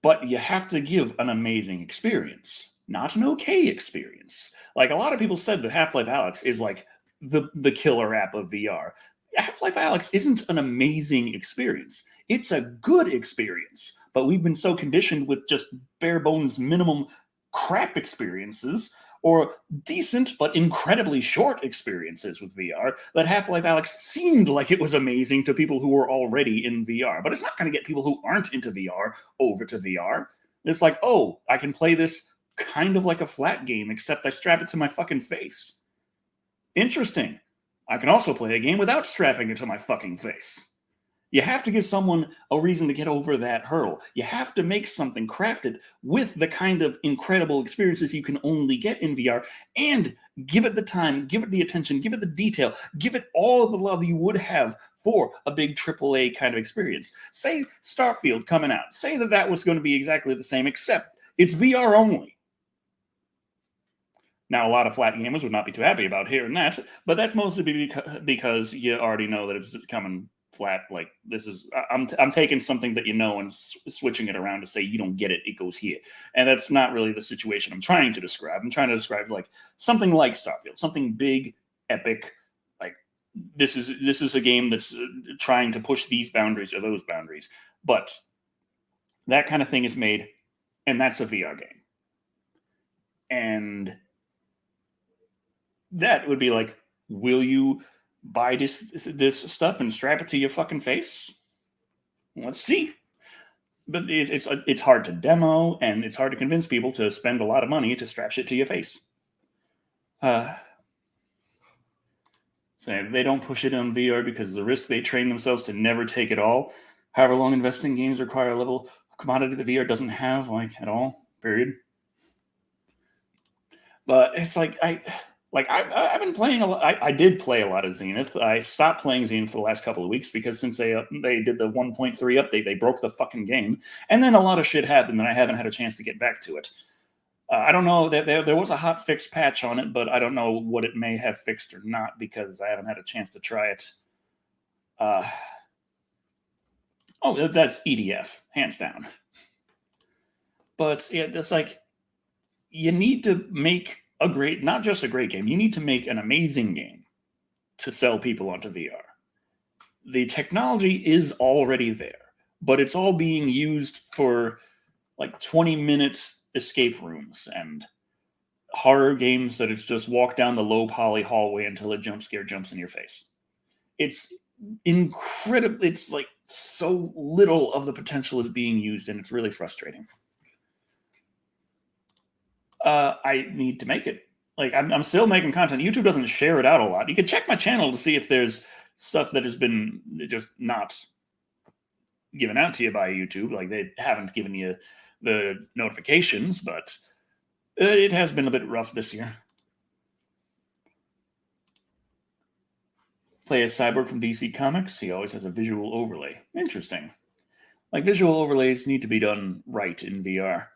but you have to give an amazing experience, not an okay experience. Like a lot of people said that Half-Life Alyx is like the killer app of VR. Half-Life Alyx isn't an amazing experience. It's a good experience, but we've been so conditioned with just bare bones minimum crap experiences or decent but incredibly short experiences with VR that Half-Life Alyx seemed like it was amazing to people who were already in VR. But it's not going to get people who aren't into VR over to VR. It's like, oh, I can play this kind of like a flat game, except I strap it to my fucking face. Interesting. I can also play a game without strapping it to my fucking face. You have to give someone a reason to get over that hurdle. You have to make something crafted with the kind of incredible experiences you can only get in VR, and give it the time, give it the attention, give it the detail, give it all the love you would have for a big AAA kind of experience. Say Starfield coming out. Say that was going to be exactly the same, except it's VR only. Now, a lot of flat gamers would not be too happy about hearing that, but that's mostly because you already know that it's coming flat. Like, this is, I'm taking something that you know and switching it around to say you don't get it, it goes here. And that's not really the situation I'm trying to describe. I'm trying to describe like something like Starfield, something big, epic. Like, this is a game that's trying to push these boundaries or those boundaries. But that kind of thing is made, and that's a VR game. And that would be like, will you buy this stuff and strap it to your fucking face? Let's see. But it's hard to demo, and it's hard to convince people to spend a lot of money to strap shit to your face. So they don't push it on VR because of the risk they train themselves to never take at all. However long investing in games require a level of commodity that VR doesn't have, like, at all. Period. But it's like I've been playing a lot. I did play a lot of Zenith. I stopped playing Zenith for the last couple of weeks because since they did the 1.3 update, they broke the fucking game. And then a lot of shit happened and I haven't had a chance to get back to it. I don't know, there was a hot fix patch on it, but I don't know what it may have fixed or not because I haven't had a chance to try it. Oh, that's EDF, hands down. But yeah, it's like, you need to make not just a great game, you need to make an amazing game to sell people onto VR. The technology is already there, but it's all being used for like 20-minute escape rooms and horror games that it's just walk down the low poly hallway until a jump scare jumps in your face. It's incredible. It's like so little of the potential is being used, and it's really frustrating. I need to make it. like I'm still making content. YouTube doesn't share it out a lot. You can check my channel to see if there's stuff that has been just not given out to you by YouTube. Like they haven't given you the notifications, but it has been a bit rough this year. Play as Cyborg from DC Comics. He always has a visual overlay. Interesting. Like visual overlays need to be done right in VR.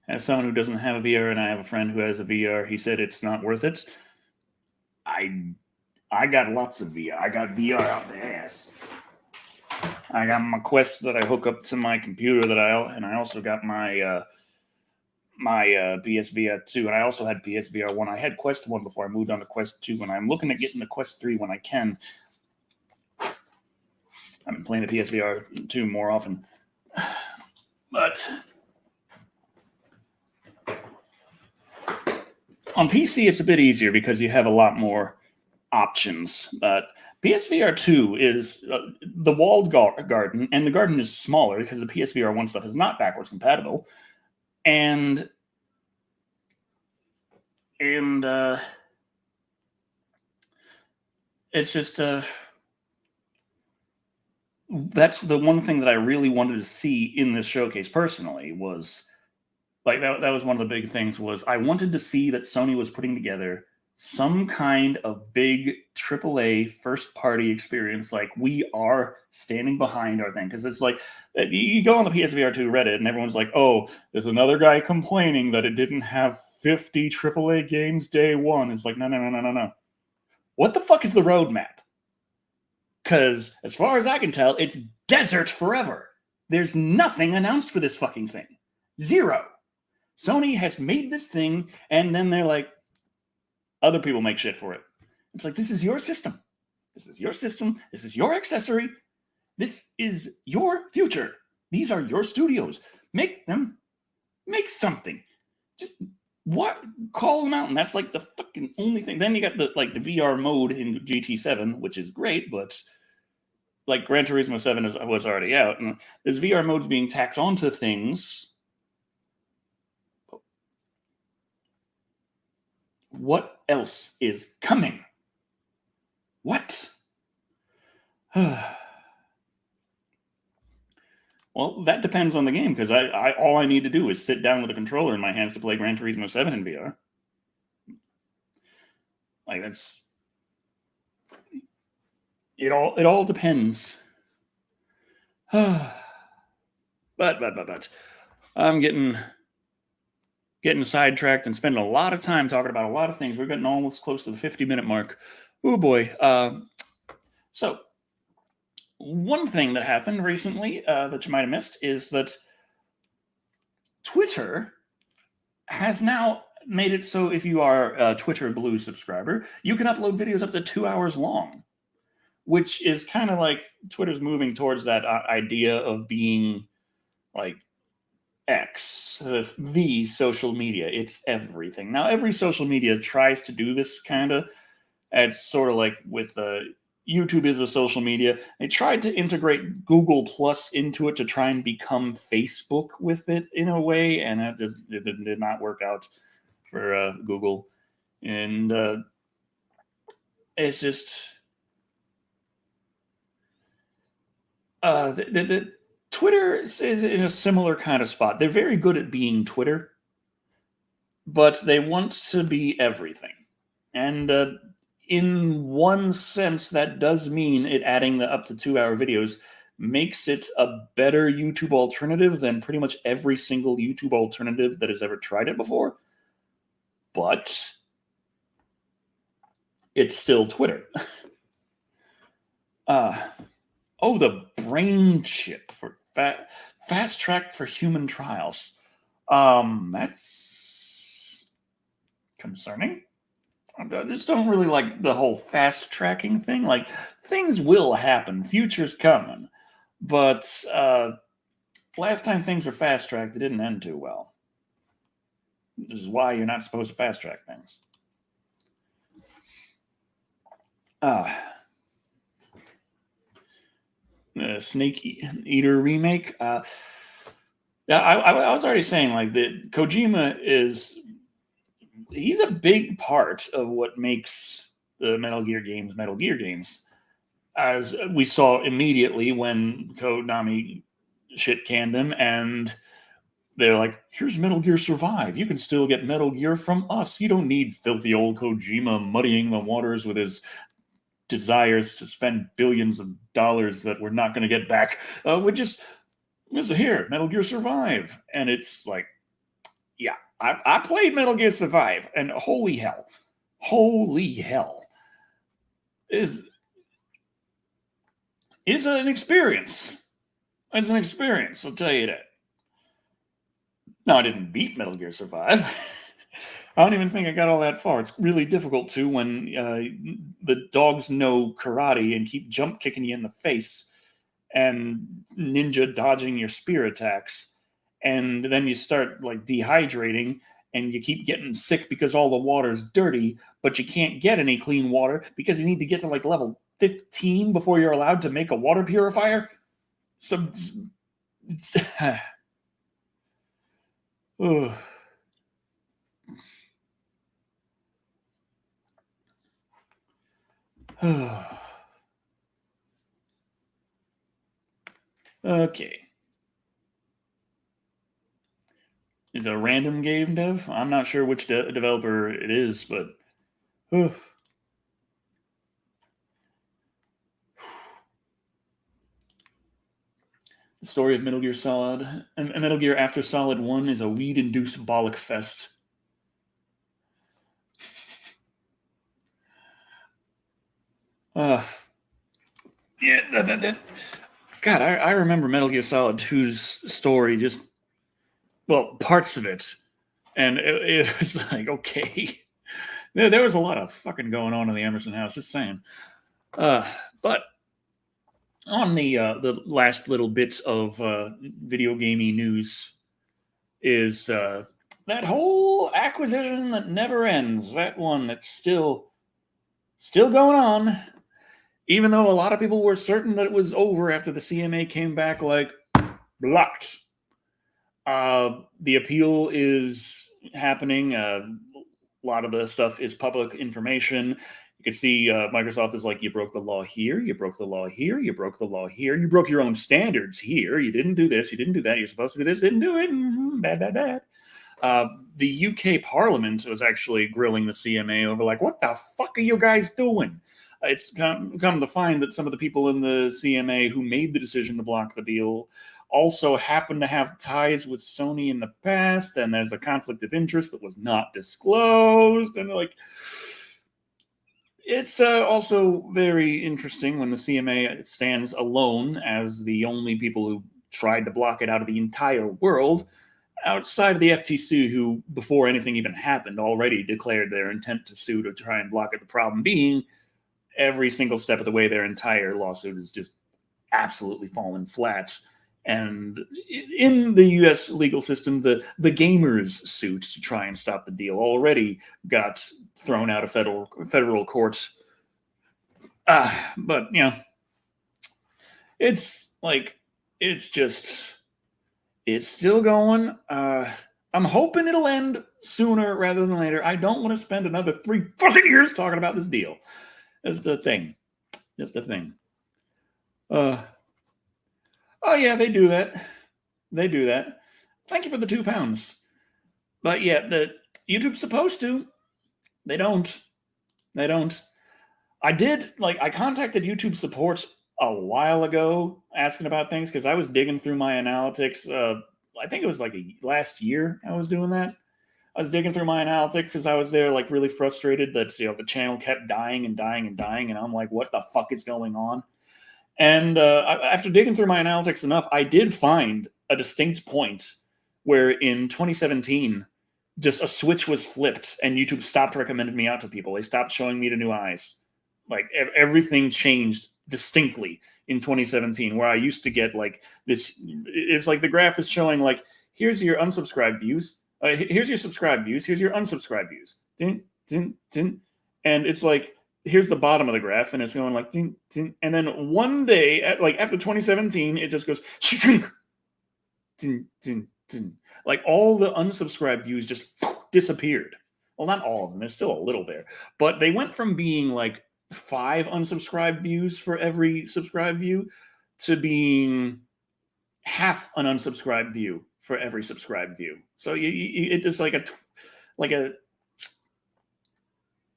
As someone who doesn't have a VR and I have a friend who has a VR, he said it's not worth it. I got lots of VR. I got VR out the ass. I got my Quest that I hook up to my computer and I also got my PSVR 2, and I also had PSVR 1. I had Quest 1 before I moved on to Quest 2, and I'm looking at getting the Quest 3 when I can. I've been playing the PSVR 2 more often. But on PC, it's a bit easier because you have a lot more options. But PSVR 2 is the walled garden, and the garden is smaller because the PSVR 1 stuff is not backwards compatible. And it's just that's the one thing that I really wanted to see in this showcase personally was like that was one of the big things was I wanted to see that Sony was putting together some kind of big AAA first party experience. Like we are standing behind our thing. Because it's like you go on the PSVR 2 Reddit and everyone's like, oh, there's another guy complaining that it didn't have 50 AAA games day one. It's like, no. What the fuck is the roadmap? Because as far as I can tell, it's desert forever. There's nothing announced for this fucking thing. Zero. Sony has made this thing, and then they're like, other people make shit for it. It's like, this is your system. This is your system. This is your accessory. This is your future. These are your studios. Make something. Just what? Call them out, and that's like the fucking only thing. Then you got the VR mode in GT7, which is great, but like Gran Turismo 7 was already out, and this VR mode's being tacked onto things. What else is coming? What? Well, that depends on the game, because I all I need to do is sit down with a controller in my hands to play Gran Turismo 7 in VR. Like that's it all depends. But I'm getting sidetracked and spending a lot of time talking about a lot of things. We're getting almost close to the 50-minute mark. Oh boy. So one thing that happened recently that you might have missed is that Twitter has now made it so if you are a Twitter Blue subscriber, you can upload videos up to 2 hours long, which is kind of like Twitter's moving towards that idea of being like X, the social media. It's everything. Now, every social media tries to do this kind of. It's sort of like with YouTube is a social media. They tried to integrate Google Plus into it to try and become Facebook with it in a way, and it did not work out for Google. And it's just the Twitter is in a similar kind of spot. They're very good at being Twitter, but they want to be everything. And in one sense, that does mean it adding the up to 2 hour videos makes it a better YouTube alternative than pretty much every single YouTube alternative that has ever tried it before. But it's still Twitter. The brain chip for fast track for human trials. That's concerning. I just don't really like the whole fast tracking thing. Like, things will happen. Future's coming. But last time things were fast tracked, it didn't end too well. This is why you're not supposed to fast track things. Snake Eater remake. Yeah, I was already saying like that Kojima he's a big part of what makes the Metal Gear games, as we saw immediately when Konami shit canned him, and they're like, "Here's Metal Gear Survive. You can still get Metal Gear from us. You don't need filthy old Kojima muddying the waters with his desires to spend billions of dollars that we're not going to get back. We just here, Metal Gear Survive," and it's like, yeah, I played Metal Gear Survive, and holy hell, is an experience. It's an experience, I'll tell you that. No, I didn't beat Metal Gear Survive. I don't even think I got all that far. It's really difficult to when the dogs know karate and keep jump kicking you in the face and ninja dodging your spear attacks. And then you start like dehydrating and you keep getting sick because all the water's dirty, but you can't get any clean water because you need to get to like level 15 before you're allowed to make a water purifier. So, okay. It's a random game dev. I'm not sure which developer it is, but the story of Metal Gear Solid and Metal Gear After Solid 1 is a weed-induced bollock fest. Yeah, God, I remember Metal Gear Solid 2's story, just, well, parts of it. And it was like, okay. There was a lot of fucking going on in the Emerson house, just saying. But on the last little bits of video gamey news is that whole acquisition that never ends. That one that's still going on, even though a lot of people were certain that it was over after the CMA came back like blocked. The appeal is happening. A lot of the stuff is public information. You can see Microsoft is like, you broke the law here, you broke the law here, you broke the law here, you broke your own standards here, you didn't do this, you didn't do that, you're supposed to do this, didn't do it, bad. The UK Parliament was actually grilling the CMA over like, what the fuck are you guys doing? It's come to find that some of the people in the CMA who made the decision to block the deal also happen to have ties with Sony in the past, and there's a conflict of interest that was not disclosed, and like, it's also very interesting when the CMA stands alone as the only people who tried to block it out of the entire world, outside of the FTC, who, before anything even happened, already declared their intent to sue to try and block it. The problem being, every single step of the way, their entire lawsuit is just absolutely fallen flat. And in the U.S. legal system, the gamers' suit to try and stop the deal already got thrown out of federal courts. But you know, it's like, it's still going. I'm hoping it'll end sooner rather than later. I don't want to spend another 3 fucking years talking about this deal. That's the thing. Oh yeah, they do that. Thank you for the £2. But yeah, the YouTube's supposed to. They don't. I contacted YouTube support a while ago asking about things because I was digging through my analytics. I think it was like last year I was doing that. I was digging through my analytics because I was there like really frustrated that the channel kept dying, and I'm like, what the fuck is going on? And after digging through my analytics enough, I did find a distinct point where in 2017, just a switch was flipped and YouTube stopped recommending me out to people. They stopped showing me to new eyes. Like everything changed distinctly in 2017, where I used to get like this. It's like the graph is showing like, here's your unsubscribed views. Here's your subscribed views. Here's your unsubscribed views. And it's like, here's the bottom of the graph, and it's going like, ding, ding, and then one day, like after 2017, it just goes, ding, ding, ding, ding. Like all the unsubscribed views just disappeared. Well, not all of them. There's still a little there, but they went from being like 5 unsubscribed views for every subscribed view to being half an unsubscribed view for every subscribed view. So it is like a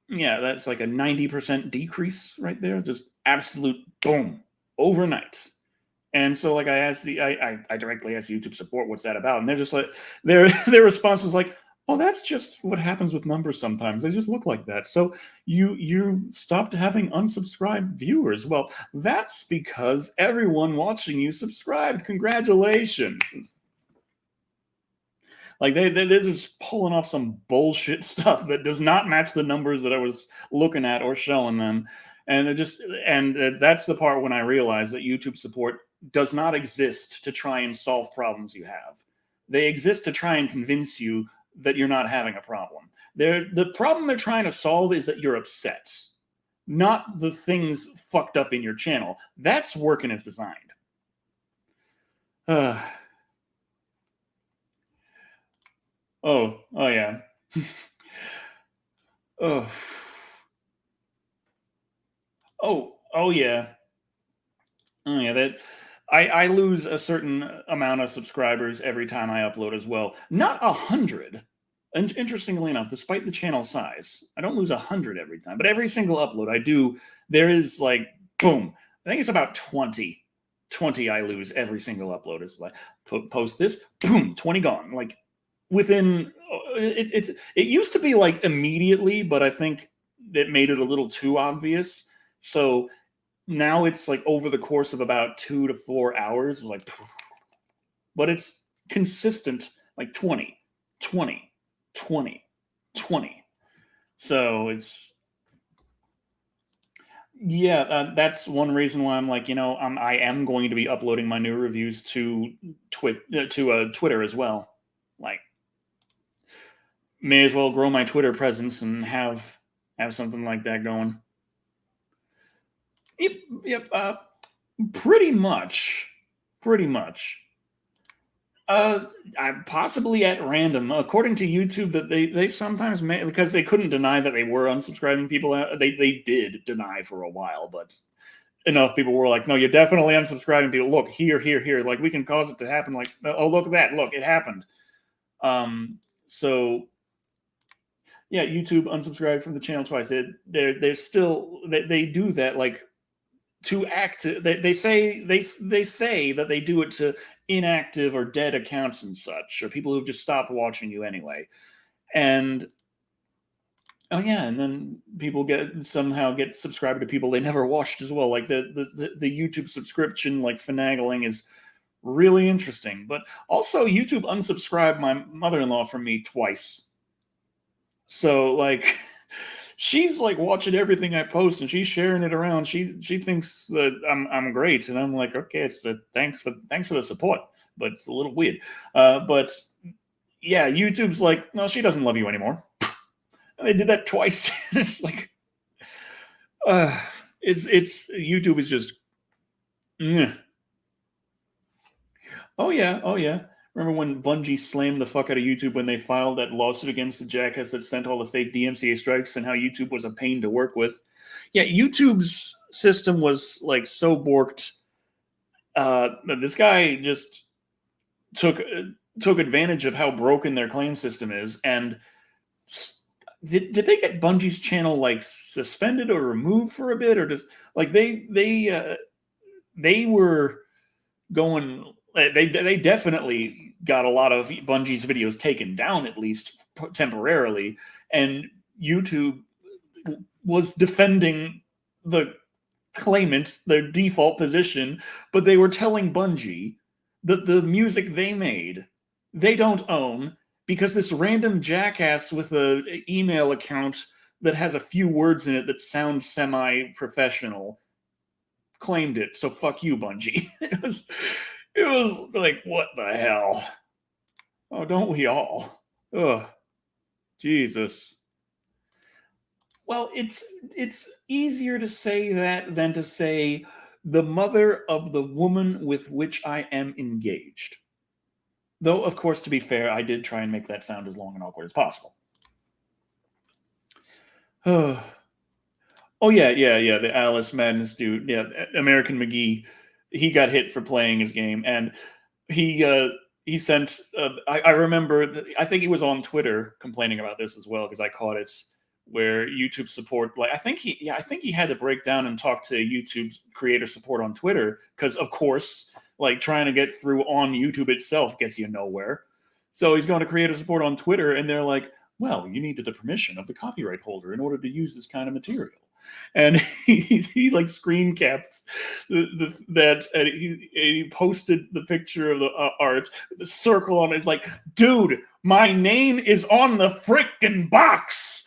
yeah, that's like a 90% decrease right there. Just absolute boom overnight. And so like I directly asked YouTube support what's that about, and they're just like their response was like, oh, that's just what happens with numbers sometimes. They just look like that. So you stopped having unsubscribed viewers. Well, that's because everyone watching you subscribed. Congratulations. Like they're just pulling off some bullshit stuff that does not match the numbers that I was looking at or showing them, and that's the part when I realized that YouTube support does not exist to try and solve problems you have. They exist to try and convince you that you're not having a problem. The problem they're trying to solve is that you're upset, not the things fucked up in your channel. That's working as designed. Oh yeah. Oh. Oh yeah. Oh yeah, that I lose a certain amount of subscribers every time I upload as well. Not 100. And interestingly enough, despite the channel size, I don't lose 100 every time. But every single upload I do, there is like boom. I think it's about 20. 20 I lose every single upload. It's like post this, boom, 20 gone. Like within it used to be like immediately, but I think it made it a little too obvious. So now it's like over the course of about 2 to 4 hours, like, but it's consistent, like 20, 20, 20, 20. So it's, yeah, that's one reason why I'm like, I am going to be uploading my new reviews to Twitter as well. Like, may as well grow my Twitter presence and have something like that going. Yep. Pretty much. Pretty much. I'm possibly at random. According to YouTube, that they sometimes may, because they couldn't deny that they were unsubscribing people. They did deny for a while, but enough people were like, "No, you're definitely unsubscribing people. Look here, here, here. Like we can cause it to happen. Like, oh look at that. Look, it happened." So yeah, YouTube unsubscribed from the channel twice. They're still they do that like to act. They say that they do it to inactive or dead accounts and such, or people who've just stopped watching you anyway. And oh yeah, and then people somehow get subscribed to people they never watched as well. Like the YouTube subscription like finagling is really interesting. But also YouTube unsubscribed my mother-in-law from me twice. So like she's like watching everything I post and she's sharing it around. She thinks that I'm great, and I'm like, okay, it's thanks for the support, but it's a little weird. But yeah, YouTube's like, no, she doesn't love you anymore. And they did that twice. It's like, it's YouTube is just, oh yeah. Remember when Bungie slammed the fuck out of YouTube when they filed that lawsuit against the jackass that sent all the fake DMCA strikes, and how YouTube was a pain to work with? Yeah, YouTube's system was like so borked. This guy just took advantage of how broken their claim system is, and did they get Bungie's channel like suspended or removed for a bit, or just like they were going. They definitely got a lot of Bungie's videos taken down, at least temporarily, and YouTube was defending the claimants, their default position, but they were telling Bungie that the music they made, they don't own, because this random jackass with an email account that has a few words in it that sound semi-professional claimed it. So fuck you, Bungie. It was like, what the hell? Oh, don't we all? Ugh. Jesus. Well, it's easier to say that than to say the mother of the woman with which I am engaged. Though, of course, to be fair, I did try and make that sound as long and awkward as possible. Oh yeah. The Alice Madness dude, yeah, American McGee. He got hit for playing his game, and he sent. I remember. I think he was on Twitter complaining about this as well because I caught it. Where YouTube support, like I think he had to break down and talk to YouTube's creator support on Twitter because, of course, like trying to get through on YouTube itself gets you nowhere. So he's going to creator support on Twitter, and they're like, "Well, you needed the permission of the copyright holder in order to use this kind of material." And he like screen capped that, and he posted the picture of the art, the circle on it. It's like, dude, my name is on the frickin' box.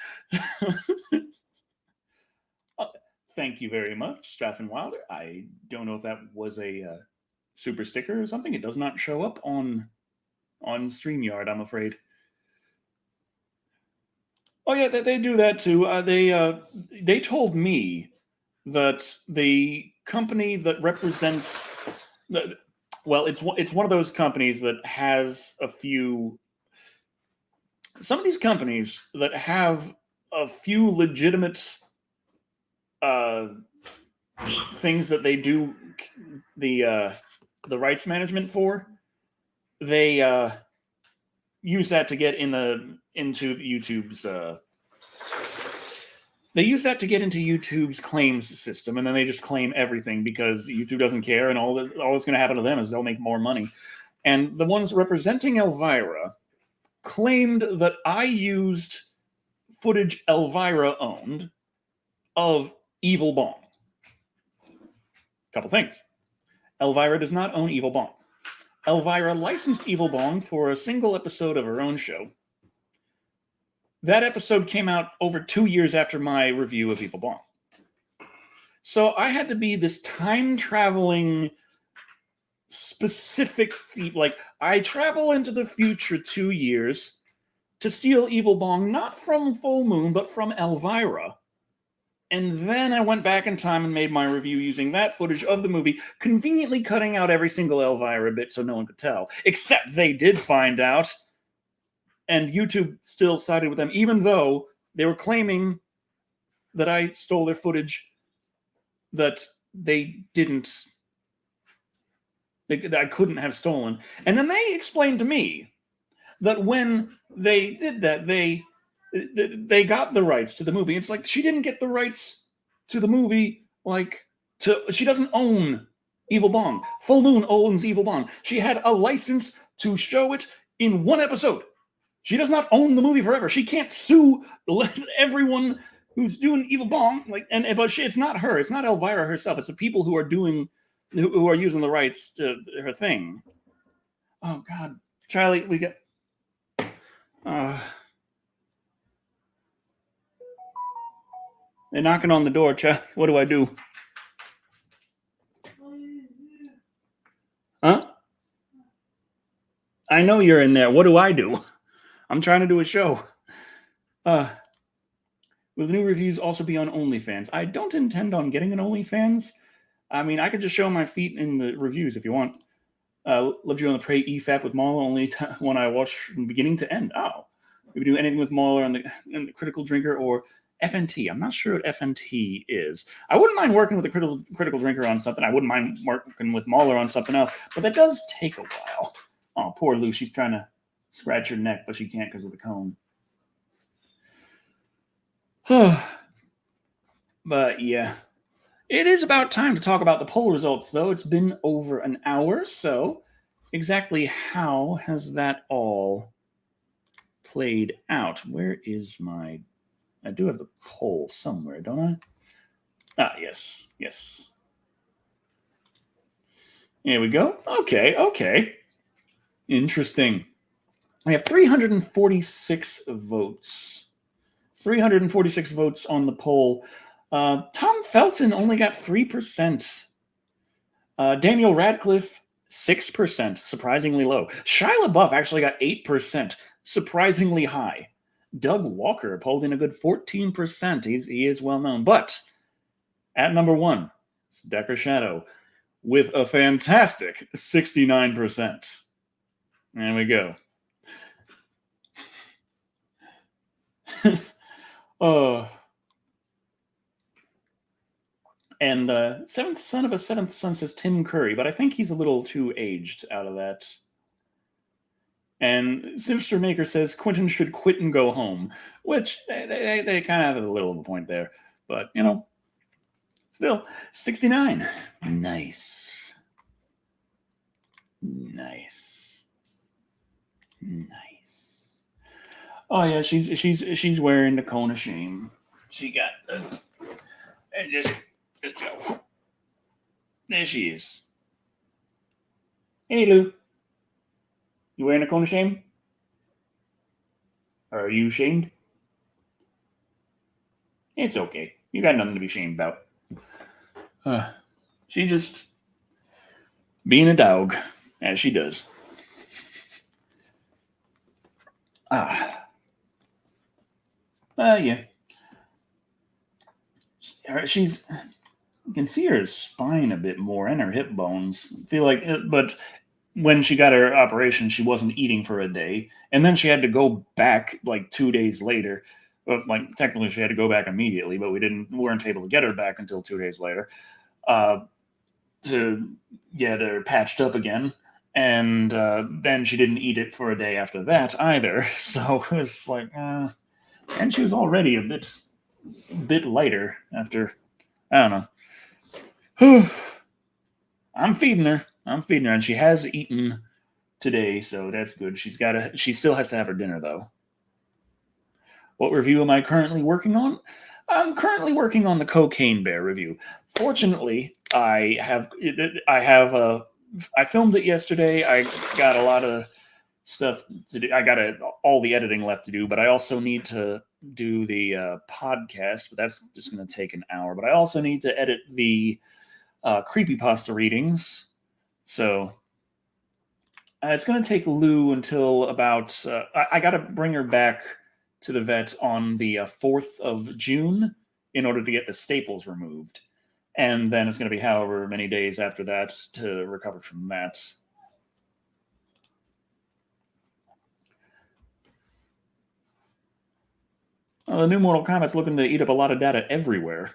Thank you very much, Straffen Wilder. I don't know if that was a super sticker or something. It does not show up on StreamYard, I'm afraid. Oh yeah, they do that too. They told me that the company that represents well, it's one of those companies that has a few. Some of these companies that have a few legitimate things that they do the rights management for, they use that to get into YouTube's they use that to get into YouTube's claims system, and then they just claim everything because YouTube doesn't care, and all that's going to happen to them is they'll make more money. And the ones representing Elvira claimed that I used footage Elvira owned of Evil Bong. Couple things. Elvira does not own Evil Bong. Elvira licensed Evil Bong for a single episode of her own show. That episode came out over 2 years after my review of Evil Bong. So I had to be this time-traveling specific thief. Like, I travel into the future 2 years to steal Evil Bong, not from Full Moon, but from Elvira. And then I went back in time and made my review using that footage of the movie, conveniently cutting out every single Elvira bit so no one could tell. Except they did find out, and YouTube still sided with them, even though they were claiming that I stole their footage that they didn't, that I couldn't have stolen. And then they explained to me that when they did that, they got the rights to the movie. It's like she didn't get the rights to the movie, she doesn't own Evil Bong. Full Moon owns Evil Bong. She had a license to show it in one episode. She does not own the movie forever. She can't sue everyone who's doing Evil Bong. It's not her. It's not Elvira herself. It's the people who are using the rights to her thing. Oh God, Charlie, we got. They're knocking on the door, Charlie. What do I do? Huh? I know you're in there. What do I do? I'm trying to do a show. Will the new reviews also be on OnlyFans? I don't intend on getting an OnlyFans. I mean, I could just show my feet in the reviews if you want. Loved you on the Prey EFAP with Mauler, only one I watched from beginning to end. Oh. We would do anything with Mauler on the Critical Drinker or FNT. I'm not sure what FNT is. I wouldn't mind working with the critical Drinker on something. I wouldn't mind working with Mauler on something else. But that does take a while. Oh, poor Lou. She's trying to scratch her neck, but she can't because of the cone. But yeah. It is about time to talk about the poll results, though. It's been over an hour, so exactly how has that all played out? Where is my... I do have the poll somewhere, don't I? Ah, yes. Here we go. Okay. Interesting. I have 346 votes. 346 votes on the poll. Tom Felton only got 3%. Daniel Radcliffe, 6%, surprisingly low. Shia LaBeouf actually got 8%, surprisingly high. Doug Walker pulled in a good 14%. He is well known. But at number one, it's Decker Shadow with a fantastic 69%. There we go. And seventh son of a seventh son says Tim Curry, but I think he's a little too aged out of that. And Simster Maker says Quentin should quit and go home, which they kind of have a little of a point there. But, still, 69. Nice. Oh yeah, she's wearing the cone of shame. She got and just go. There she is. Hey Lou, you wearing a cone of shame? Are you shamed? It's okay. You got nothing to be shamed about. She just being a dog, as she does. Yeah. She's. You can see her spine a bit more and her hip bones. I feel like, but when she got her operation, she wasn't eating for a day, and then she had to go back like 2 days later. Well, like technically, she had to go back immediately, but we weren't able to get her back until 2 days later to get her patched up again. And then she didn't eat it for a day after that either. So it was like, and she was already a bit lighter after. I don't know. I'm feeding her, and she has eaten today, so that's good. She still has to have her dinner though. What review am I currently working on? I'm currently working on the Cocaine Bear review. Fortunately, I filmed it yesterday. I got a lot of stuff to do. I got all the editing left to do, but I also need to do the podcast, but that's just going to take an hour. But I also need to edit the creepypasta readings. So it's going to take Lou until about... I got to bring her back to the vet on the 4th of June in order to get the staples removed. And then it's going to be however many days after that to recover from that. The new Mortal Kombat's looking to eat up a lot of data everywhere.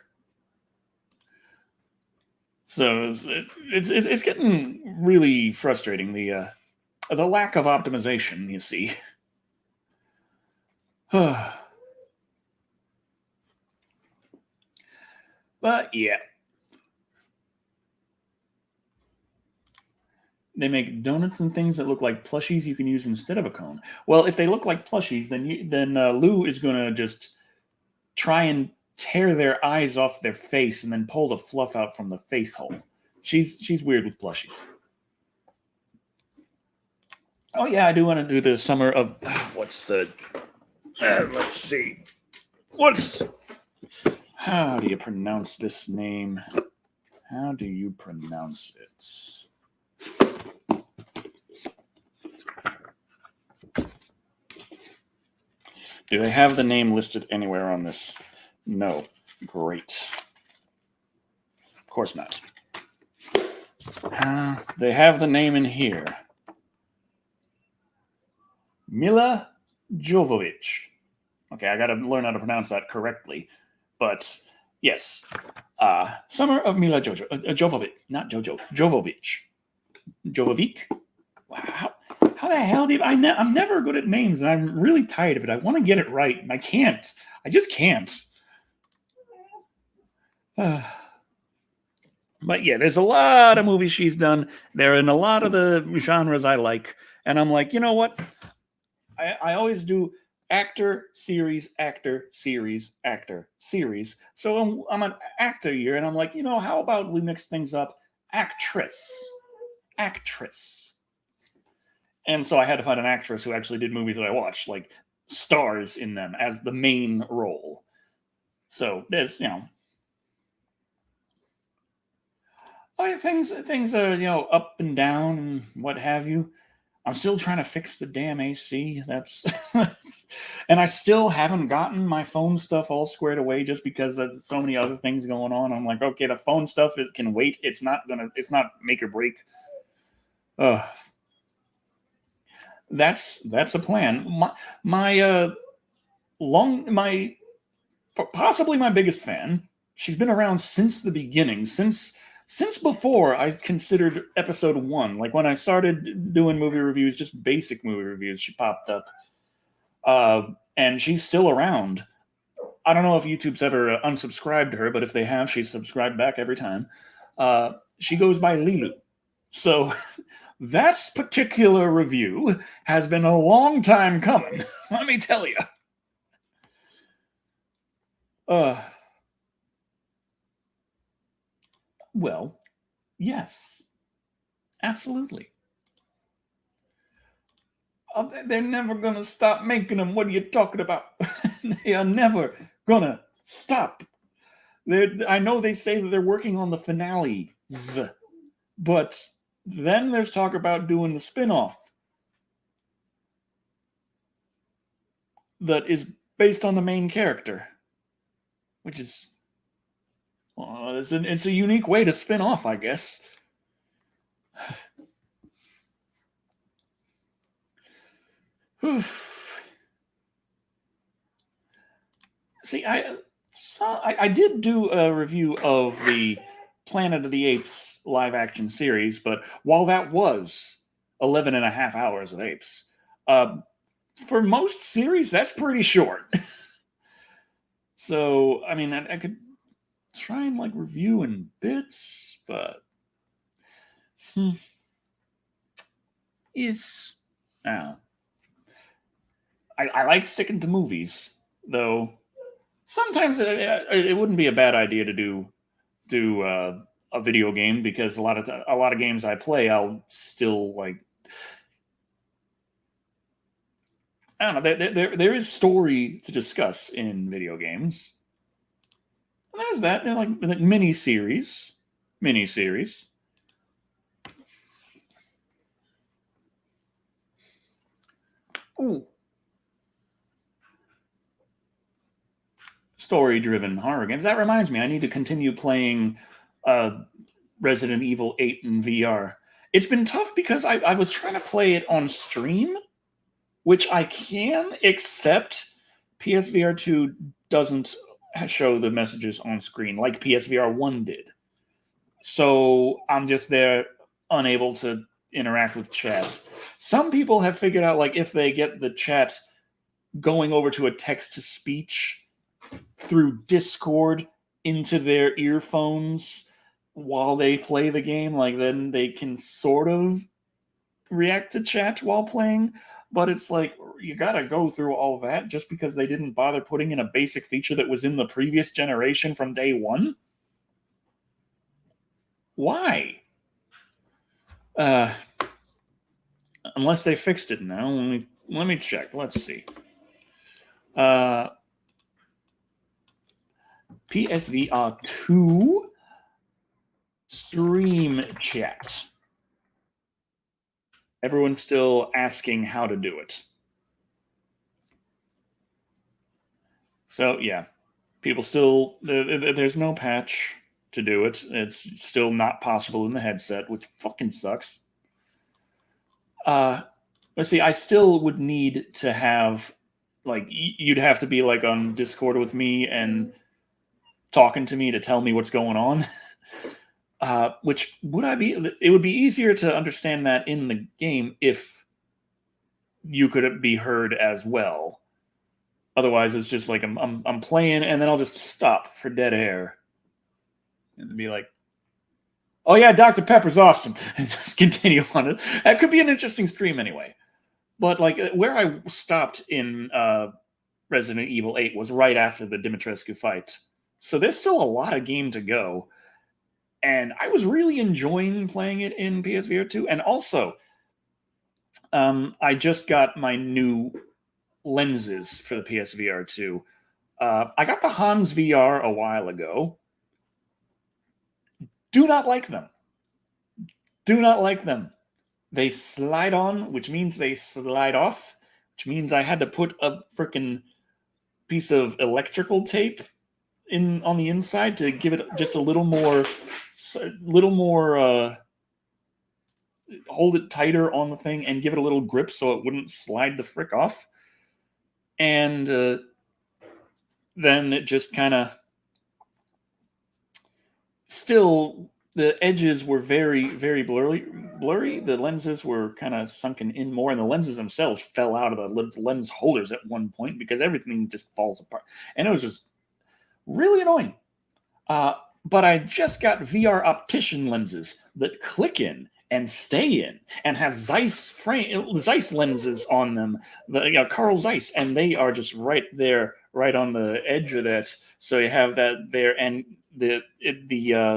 So it's getting really frustrating, the lack of optimization, you see. But yeah. They make donuts and things that look like plushies you can use instead of a cone. Well, if they look like plushies, then Lou is going to just try and tear their eyes off their face and then pull the fluff out from the face hole. She's weird with plushies. Oh yeah, I do want to do the summer of... What's the... let's see. How do you pronounce this name? How do you pronounce it? Do they have the name listed anywhere on this? No. Great. Of course not. They have the name in here. Mila Jovovich. Okay, I got to learn how to pronounce that correctly. But yes, Summer of Mila Jovovich, not Jojo, Jovovich. Jovovic? Wow. How the hell did I'm never good at names, and I'm really tired of it. I want to get it right, and I can't. I just can't. But yeah, there's a lot of movies she's done. They're in a lot of the genres I like. And I'm like, you know what? I always do actor, series, actor, series, actor, series. So I'm an actor here, and I'm like, how about we mix things up? Actress. And so I had to find an actress who actually did movies that I watched, like stars in them as the main role. So there's, things are, up and down and what have you. I'm still trying to fix the damn AC. That's and I still haven't gotten my phone stuff all squared away just because there's so many other things going on. I'm like, okay, the phone stuff can wait. It's not make or break. That's a plan. My possibly my biggest fan. She's been around since the beginning, since before I considered episode 1. Like when I started doing movie reviews, just basic movie reviews, she popped up. And she's still around. I don't know if YouTube's ever unsubscribed her, but if they have, she's subscribed back every time. She goes by Lilu. So that particular review has been a long time coming. Let me tell you. Well, yes, absolutely. They're never gonna stop making them. What are you talking about? They are never gonna stop. I know they say that they're working on the finales, but then there's talk about doing the spin-off that is based on the main character, which is it's a unique way to spin off, I guess. See, I did do a review of the Planet of the Apes live action series, but while that was 11 and a half hours of apes, for most series, that's pretty short. So, I mean, I could try and like review in bits, but I like sticking to movies, though. Sometimes it wouldn't be a bad idea to do a video game, because a lot of games I play, I'll still like. I don't know. There is story to discuss in video games. And there's that, like mini series. Ooh. Story-driven horror games. That reminds me, I need to continue playing Resident Evil 8 in VR. It's been tough because I was trying to play it on stream, which I can, except PSVR 2 doesn't show the messages on screen like PSVR 1 did. So I'm just there unable to interact with chat. Some people have figured out, like, if they get the chat going over to a text-to-speech through Discord into their earphones while they play the game, like, then they can sort of react to chat while playing. But it's like, you gotta go through all that just because they didn't bother putting in a basic feature that was in the previous generation from day one? Why? Unless they fixed it now. Let me check. Let's see. PSVR 2 stream chat. Everyone's still asking how to do it. So yeah, people still, there's no patch to do it. It's still not possible in the headset, which fucking sucks. Let's see, I still would need to have, like, you'd have to be like on Discord with me and talking to me to tell me what's going on. Which it would be easier to understand that in the game if you could be heard as well. Otherwise, it's just like I'm playing and then I'll just stop for dead air and be like, "Oh yeah, Dr. Pepper's awesome," and just continue on it. That could be an interesting stream anyway. But like where I stopped in Resident Evil 8 was right after the Dimitrescu fight, so there's still a lot of game to go. And I was really enjoying playing it in PSVR 2. And also, I just got my new lenses for the PSVR 2. I got the Hans VR a while ago. Do not like them. Do not like them. They slide on, which means they slide off, which means I had to put a freaking piece of electrical tape in on the inside to give it just a little more hold it tighter on the thing and give it a little grip so it wouldn't slide the frick off. And then it just kind of still the edges were very blurry. The lenses were kind of sunken in more, and the lenses themselves fell out of the lens holders at one point because everything just falls apart, and it was just really annoying. But I just got VR optician lenses that click in and stay in and have Zeiss lenses on them, Carl Zeiss, and they are just right there, right on the edge of that. So you have that there, and the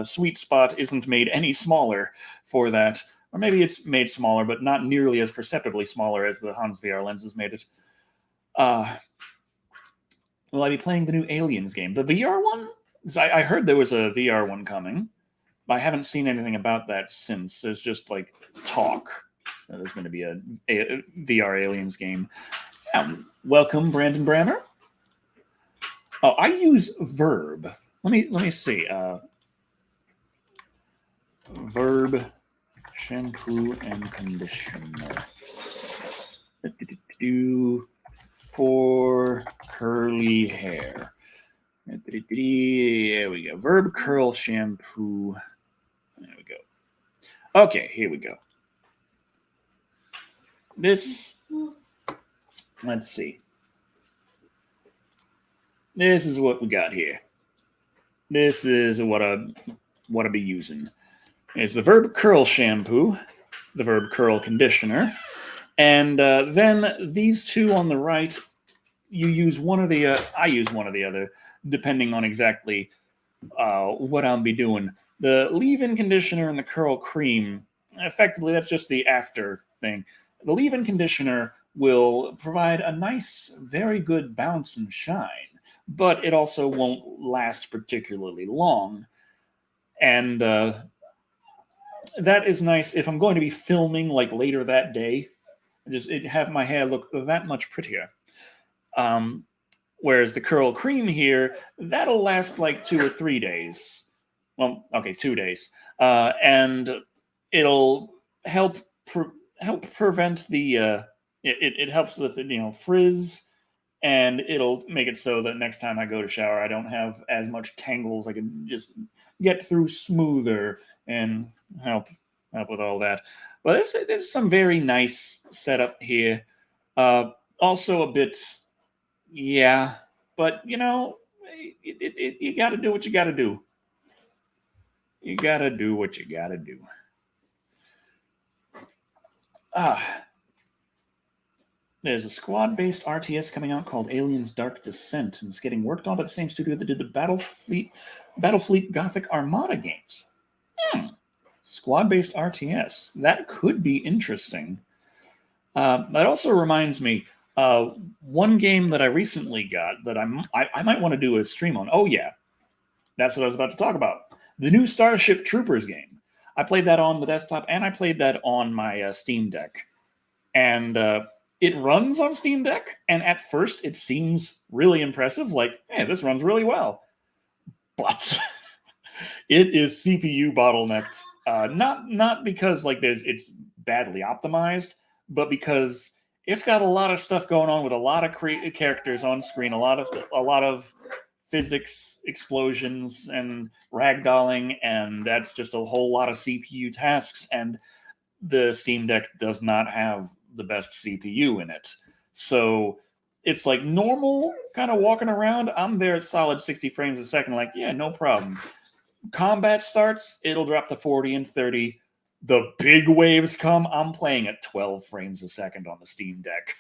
sweet spot isn't made any smaller for that, or maybe it's made smaller, but not nearly as perceptibly smaller as the Hans VR lenses made it. Will I be playing the new Aliens game? The VR one? I heard there was a VR one coming, but I haven't seen anything about that since. There's just like talk. There's going to be a VR Aliens game. Welcome, Brandon Brammer. Oh, I use Verb. Let me see. Verb shampoo and conditioner. For curly hair. There we go. Verb curl shampoo. There we go. Okay, here we go. This, let's see. This is what we got here. This is what I'll be using. It's the Verb curl shampoo, the Verb curl conditioner, and then these two on the right. You use one or the I use one or the other, depending on exactly what I'll be doing. The leave-in conditioner and the curl cream, effectively, that's just the after thing. The leave-in conditioner will provide a nice, very good bounce and shine, but it also won't last particularly long. And that is nice if I'm going to be filming like later that day. Just have my hair look that much prettier. Whereas the curl cream here, that'll last like 2 or 3 days. Well, okay, 2 days, and it'll help prevent the it helps with frizz, and it'll make it so that next time I go to shower, I don't have as much tangles. I can just get through smoother and help with all that. But this is some very nice setup here. Also a bit. Yeah, but you got to do what you got to do. You got to do what you got to do. There's a squad-based RTS coming out called Aliens Dark Descent, and it's getting worked on by the same studio that did the Battlefleet Gothic Armada games. Squad-based RTS. That could be interesting. That also reminds me, one game that I recently got that I might want to do a stream on. Oh yeah, that's what I was about to talk about. The new Starship Troopers game. I played that on the desktop and I played that on my Steam Deck. And it runs on Steam Deck, and at first it seems really impressive, like, hey, this runs really well. But it is CPU bottlenecked. Not because like it's badly optimized, but because it's got a lot of stuff going on with a lot of characters on screen, a lot of physics explosions and ragdolling, and that's just a whole lot of CPU tasks. And the Steam Deck does not have the best CPU in it, so it's like normal kind of walking around. I'm there at solid 60 frames a second, like, yeah, no problem. Combat starts, it'll drop to 40 and 30. The big waves come, I'm playing at 12 frames a second on the Steam Deck.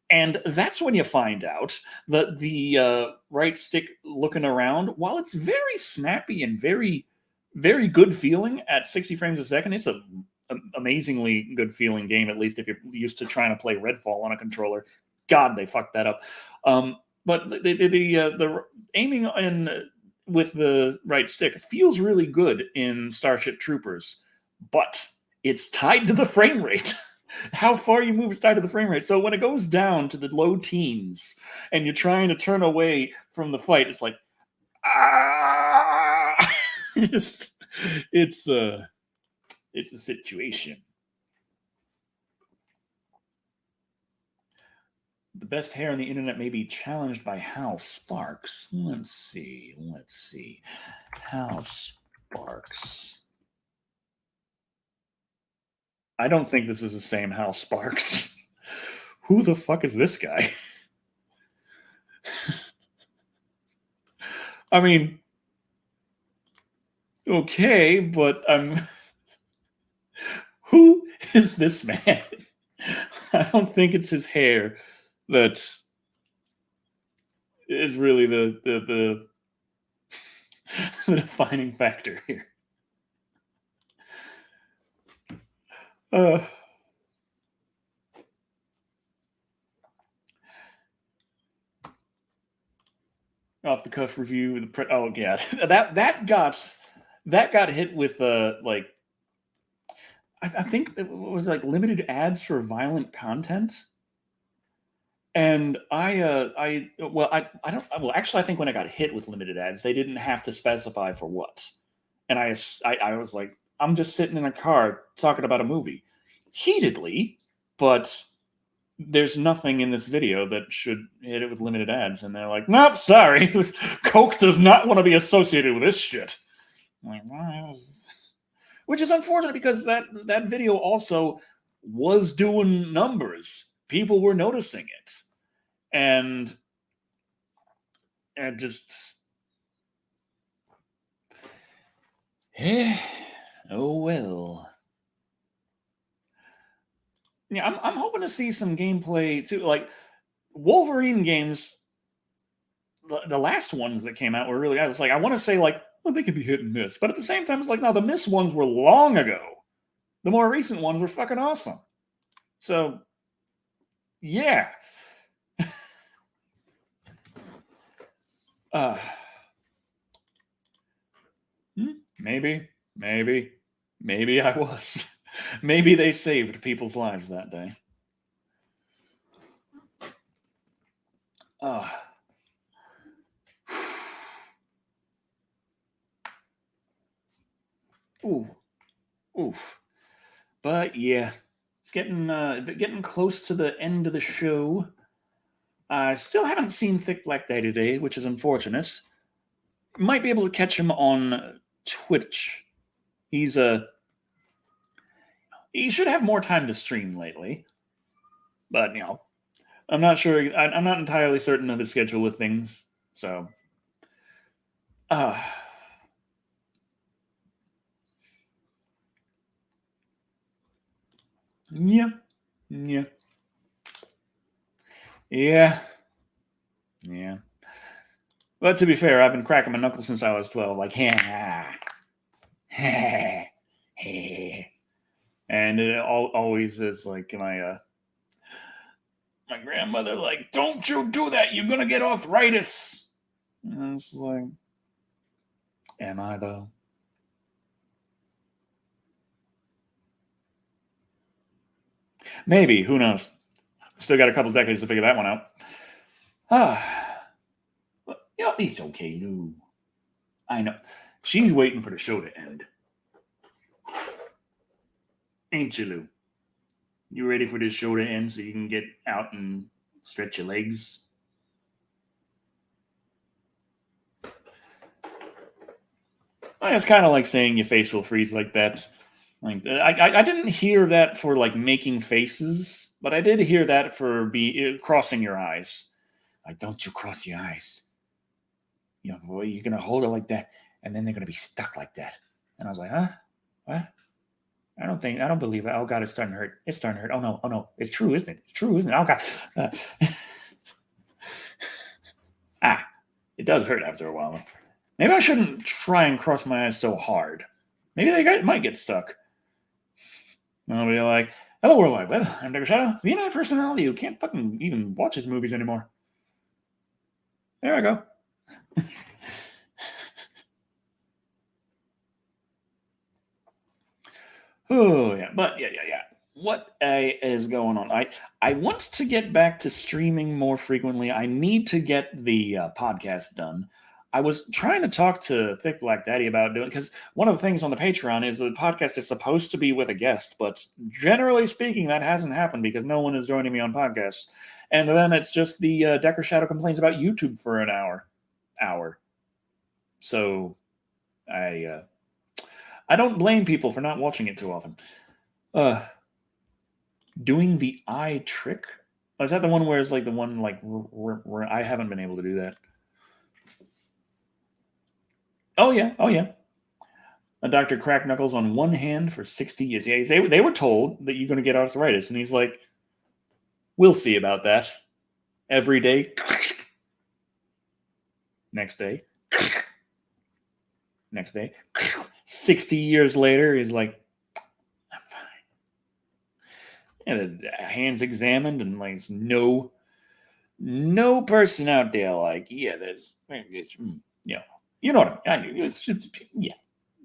And that's when you find out that the right stick looking around, while it's very snappy and very, very good feeling at 60 frames a second, it's an amazingly good feeling game, at least if you're used to trying to play Redfall on a controller. God, they fucked that up. But the aiming in with the right stick feels really good in Starship Troopers. But it's tied to the frame rate. How far you move is tied to the frame rate. So when it goes down to the low teens and you're trying to turn away from the fight, it's like, ah! it's a situation. The best hair on the internet may be challenged by Hal Sparks. Let's see. Hal Sparks. I don't think this is the same Hal Sparks. Who the fuck is this guy? I mean, okay, but who is this man? I don't think it's his hair that is really the the defining factor here. Off the cuff review. Oh yeah, that got hit with like I think it was like limited ads for violent content. And I don't actually I think when I got hit with limited ads, they didn't have to specify for what. And I was like, I'm just sitting in a car talking about a movie, heatedly, but there's nothing in this video that should hit it with limited ads. And they're like, nope, sorry, Coke does not want to be associated with this shit. I'm like, which is unfortunate because that video also was doing numbers. People were noticing it. And just oh well. Yeah, I'm hoping to see some gameplay too. Like Wolverine games, the last ones that came out were really. I was like, I want to say like, well, they could be hit and miss, but at the same time, it's like, no, the miss ones were long ago. The more recent ones were fucking awesome. So, yeah. Maybe I was. Maybe they saved people's lives that day. Oof. But yeah, it's getting close to the end of the show. I still haven't seen Thick Black Day today, which is unfortunate. Might be able to catch him on Twitch. He should have more time to stream lately, but I'm not sure. I'm not entirely certain of his schedule with things. So, yeah. But to be fair, I've been cracking my knuckles since I was 12. Like, and it always is like my grandmother, like, don't you do that? You're gonna get arthritis. And it's like, am I though? Maybe. Who knows? Still got a couple decades to figure that one out. But, it's okay, Lou. I know. She's waiting for the show to end. Ain't you, Lou? You ready for this show to end so you can get out and stretch your legs? It's kind of like saying your face will freeze like that. Like I didn't hear that for like making faces, but I did hear that for crossing your eyes. Like, don't you cross your eyes. Boy, you're gonna hold it like that, and then they're gonna be stuck like that. And I was like, huh? What? I don't believe it. Oh God, it's starting to hurt. It's starting to hurt. Oh no. It's true, isn't it? It's true, isn't it? Oh God. It does hurt after a while. Maybe I shouldn't try and cross my eyes so hard. Maybe they might get stuck. I'll be like, hello, World Wide Web. I'm Dr. Shadow, the internet personality who can't fucking even watch his movies anymore. There I go. Oh yeah, but yeah. What is going on? I want to get back to streaming more frequently. I need to get the podcast done. I was trying to talk to Thick Black Daddy about doing because one of the things on the Patreon is the podcast is supposed to be with a guest, but generally speaking, that hasn't happened because no one is joining me on podcasts. And then it's just the Decker Shadow complains about YouTube for an hour. So I don't blame people for not watching it too often. Uh, Doing the eye trick. Oh, is that the one where it's like the one like where I haven't been able to do that? Oh yeah, oh yeah. A Dr. Crack Knuckles on one hand for 60 years. Yeah, they were told that you're going to get arthritis, and he's like, "We'll see about that." Every day, next day, next day. 60 years later, he's like, "I'm fine." And the hands examined, and like no person out there like, yeah, there's, you know what I mean. Yeah,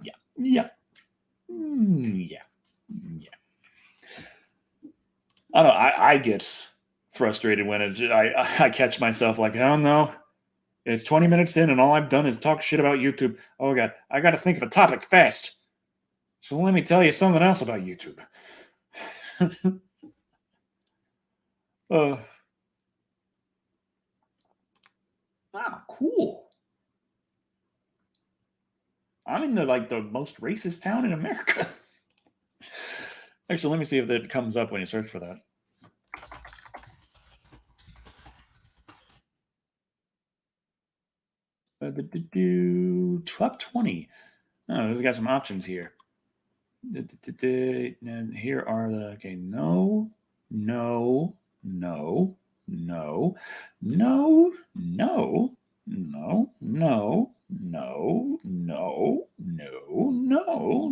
yeah, yeah, yeah, yeah. I don't know. I get frustrated when I catch myself like, oh no, it's 20 minutes in and all I've done is talk shit about YouTube. Oh god, I got to think of a topic fast. So let me tell you something else about YouTube. uh, cool. I'm in the most racist town in America. Actually, let me see if that comes up when you search for that. Top 20. Oh, we got some options here. Here are the okay. No, no, no, no, no, no, no, no, no, no, no, no, no,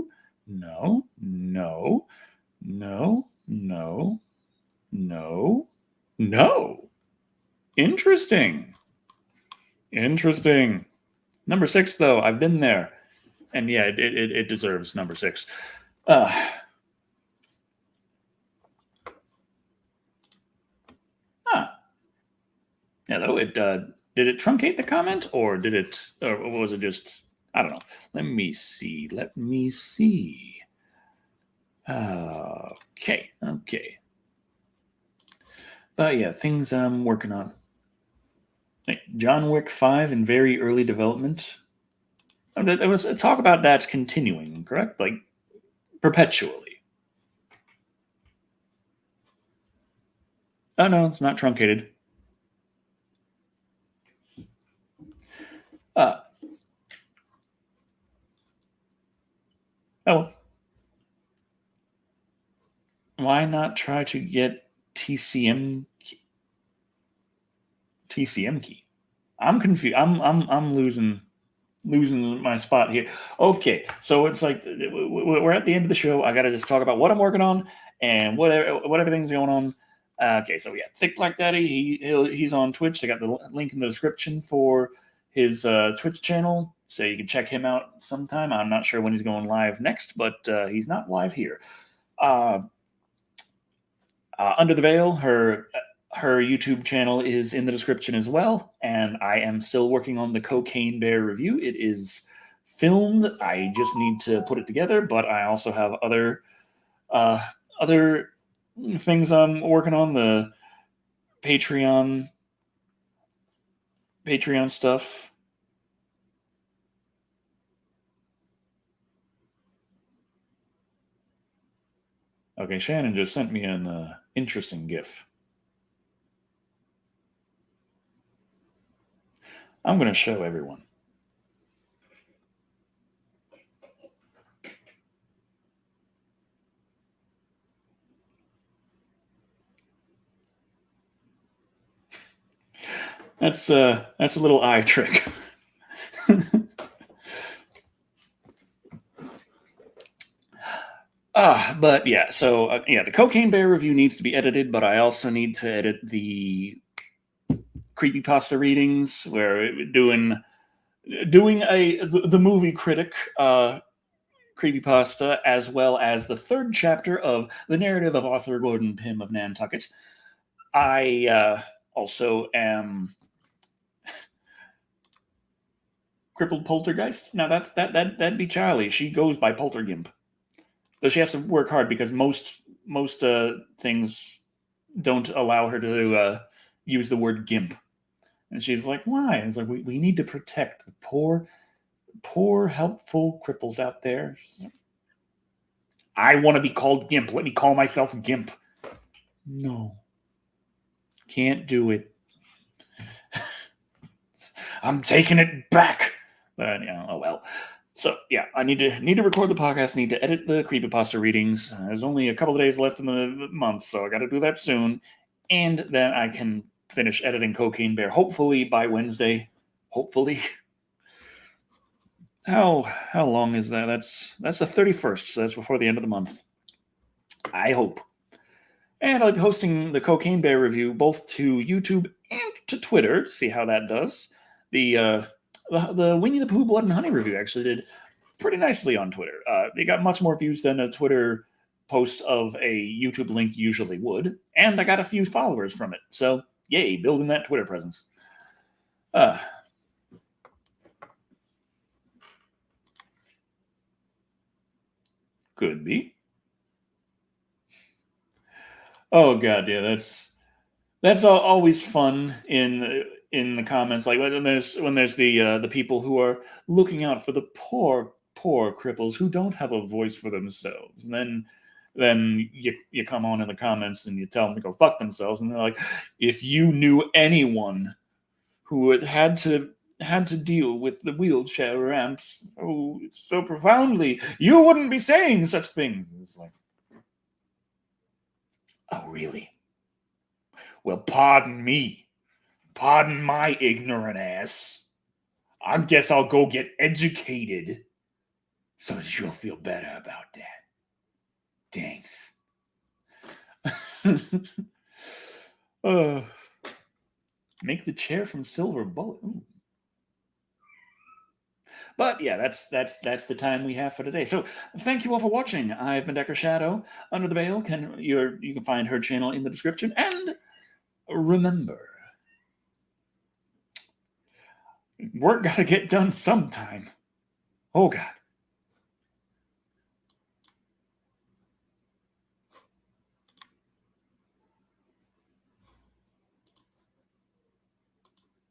no, no, no, no, no, no. Interesting. Interesting. Number 6, though. I've been there. And yeah, it deserves number 6. Uh, yeah, though it did it truncate the comment or did it or was it just I don't know. Let me see. Let me see. Okay. But yeah, things I'm working on. Like John Wick 5 in very early development. There was a talk about that continuing, correct? Like perpetually. Oh no, it's not truncated. Uh, oh, why not try to get TCM key? I'm confused. I'm losing my spot here. Okay, so it's like we're at the end of the show. I got to just talk about what I'm working on and what everything's going on. Okay, so yeah, Thick Black Daddy. He's on Twitch. I got the link in the description for his Twitch channel, so you can check him out sometime. I'm not sure when he's going live next, but he's not live here. Under the Veil, her YouTube channel is in the description as well, and I am still working on the Cocaine Bear review. It is filmed. I just need to put it together, but I also have other things I'm working on. The Patreon stuff. Okay, Shannon just sent me an interesting GIF. I'm going to show everyone. That's a little eye trick. But yeah, so the Cocaine Bear review needs to be edited, but I also need to edit the creepypasta readings. Where doing the Movie Critic creepypasta, as well as the third chapter of the narrative of Arthur Gordon Pym of Nantucket. I also am Crippled Poltergeist. Now that'd be Charlie. She goes by Poltergimp, though she has to work hard because most things don't allow her to use the word gimp. And she's like, why? And it's like, we need to protect the poor, helpful cripples out there. Like, I want to be called Gimp. Let me call myself Gimp. No. Can't do it. I'm taking it back. But, oh well. So, yeah, I need to record the podcast, need to edit the creepypasta readings. There's only a couple of days left in the month, so I got to do that soon. And then I can finish editing Cocaine Bear, hopefully by Wednesday. Hopefully. How long is that? That's the 31st, so that's before the end of the month. I hope. And I'll be posting the Cocaine Bear review both to YouTube and to Twitter to see how that does. The Winnie the Pooh Blood and Honey review actually did pretty nicely on Twitter. It got much more views than a Twitter post of a YouTube link usually would, and I got a few followers from it. So, yay, building that Twitter presence. Could be. Oh god, yeah, that's always fun in the comments. Like when there's the people who are looking out for the poor cripples who don't have a voice for themselves, and then you come on in the comments and you tell them to go fuck themselves, and they're like, if you knew anyone who had to deal with the wheelchair ramps so profoundly, you wouldn't be saying such things. It's like, oh really? Well, pardon me. Pardon my ignorant ass. I guess I'll go get educated so that you'll feel better about that. Thanks. Make the chair from silver bullet. Ooh. But yeah, that's the time we have for today. So thank you all for watching. I've been Decker Shadow. Under the Veil, you can find her channel in the description. And remember, work gotta get done sometime. Oh God.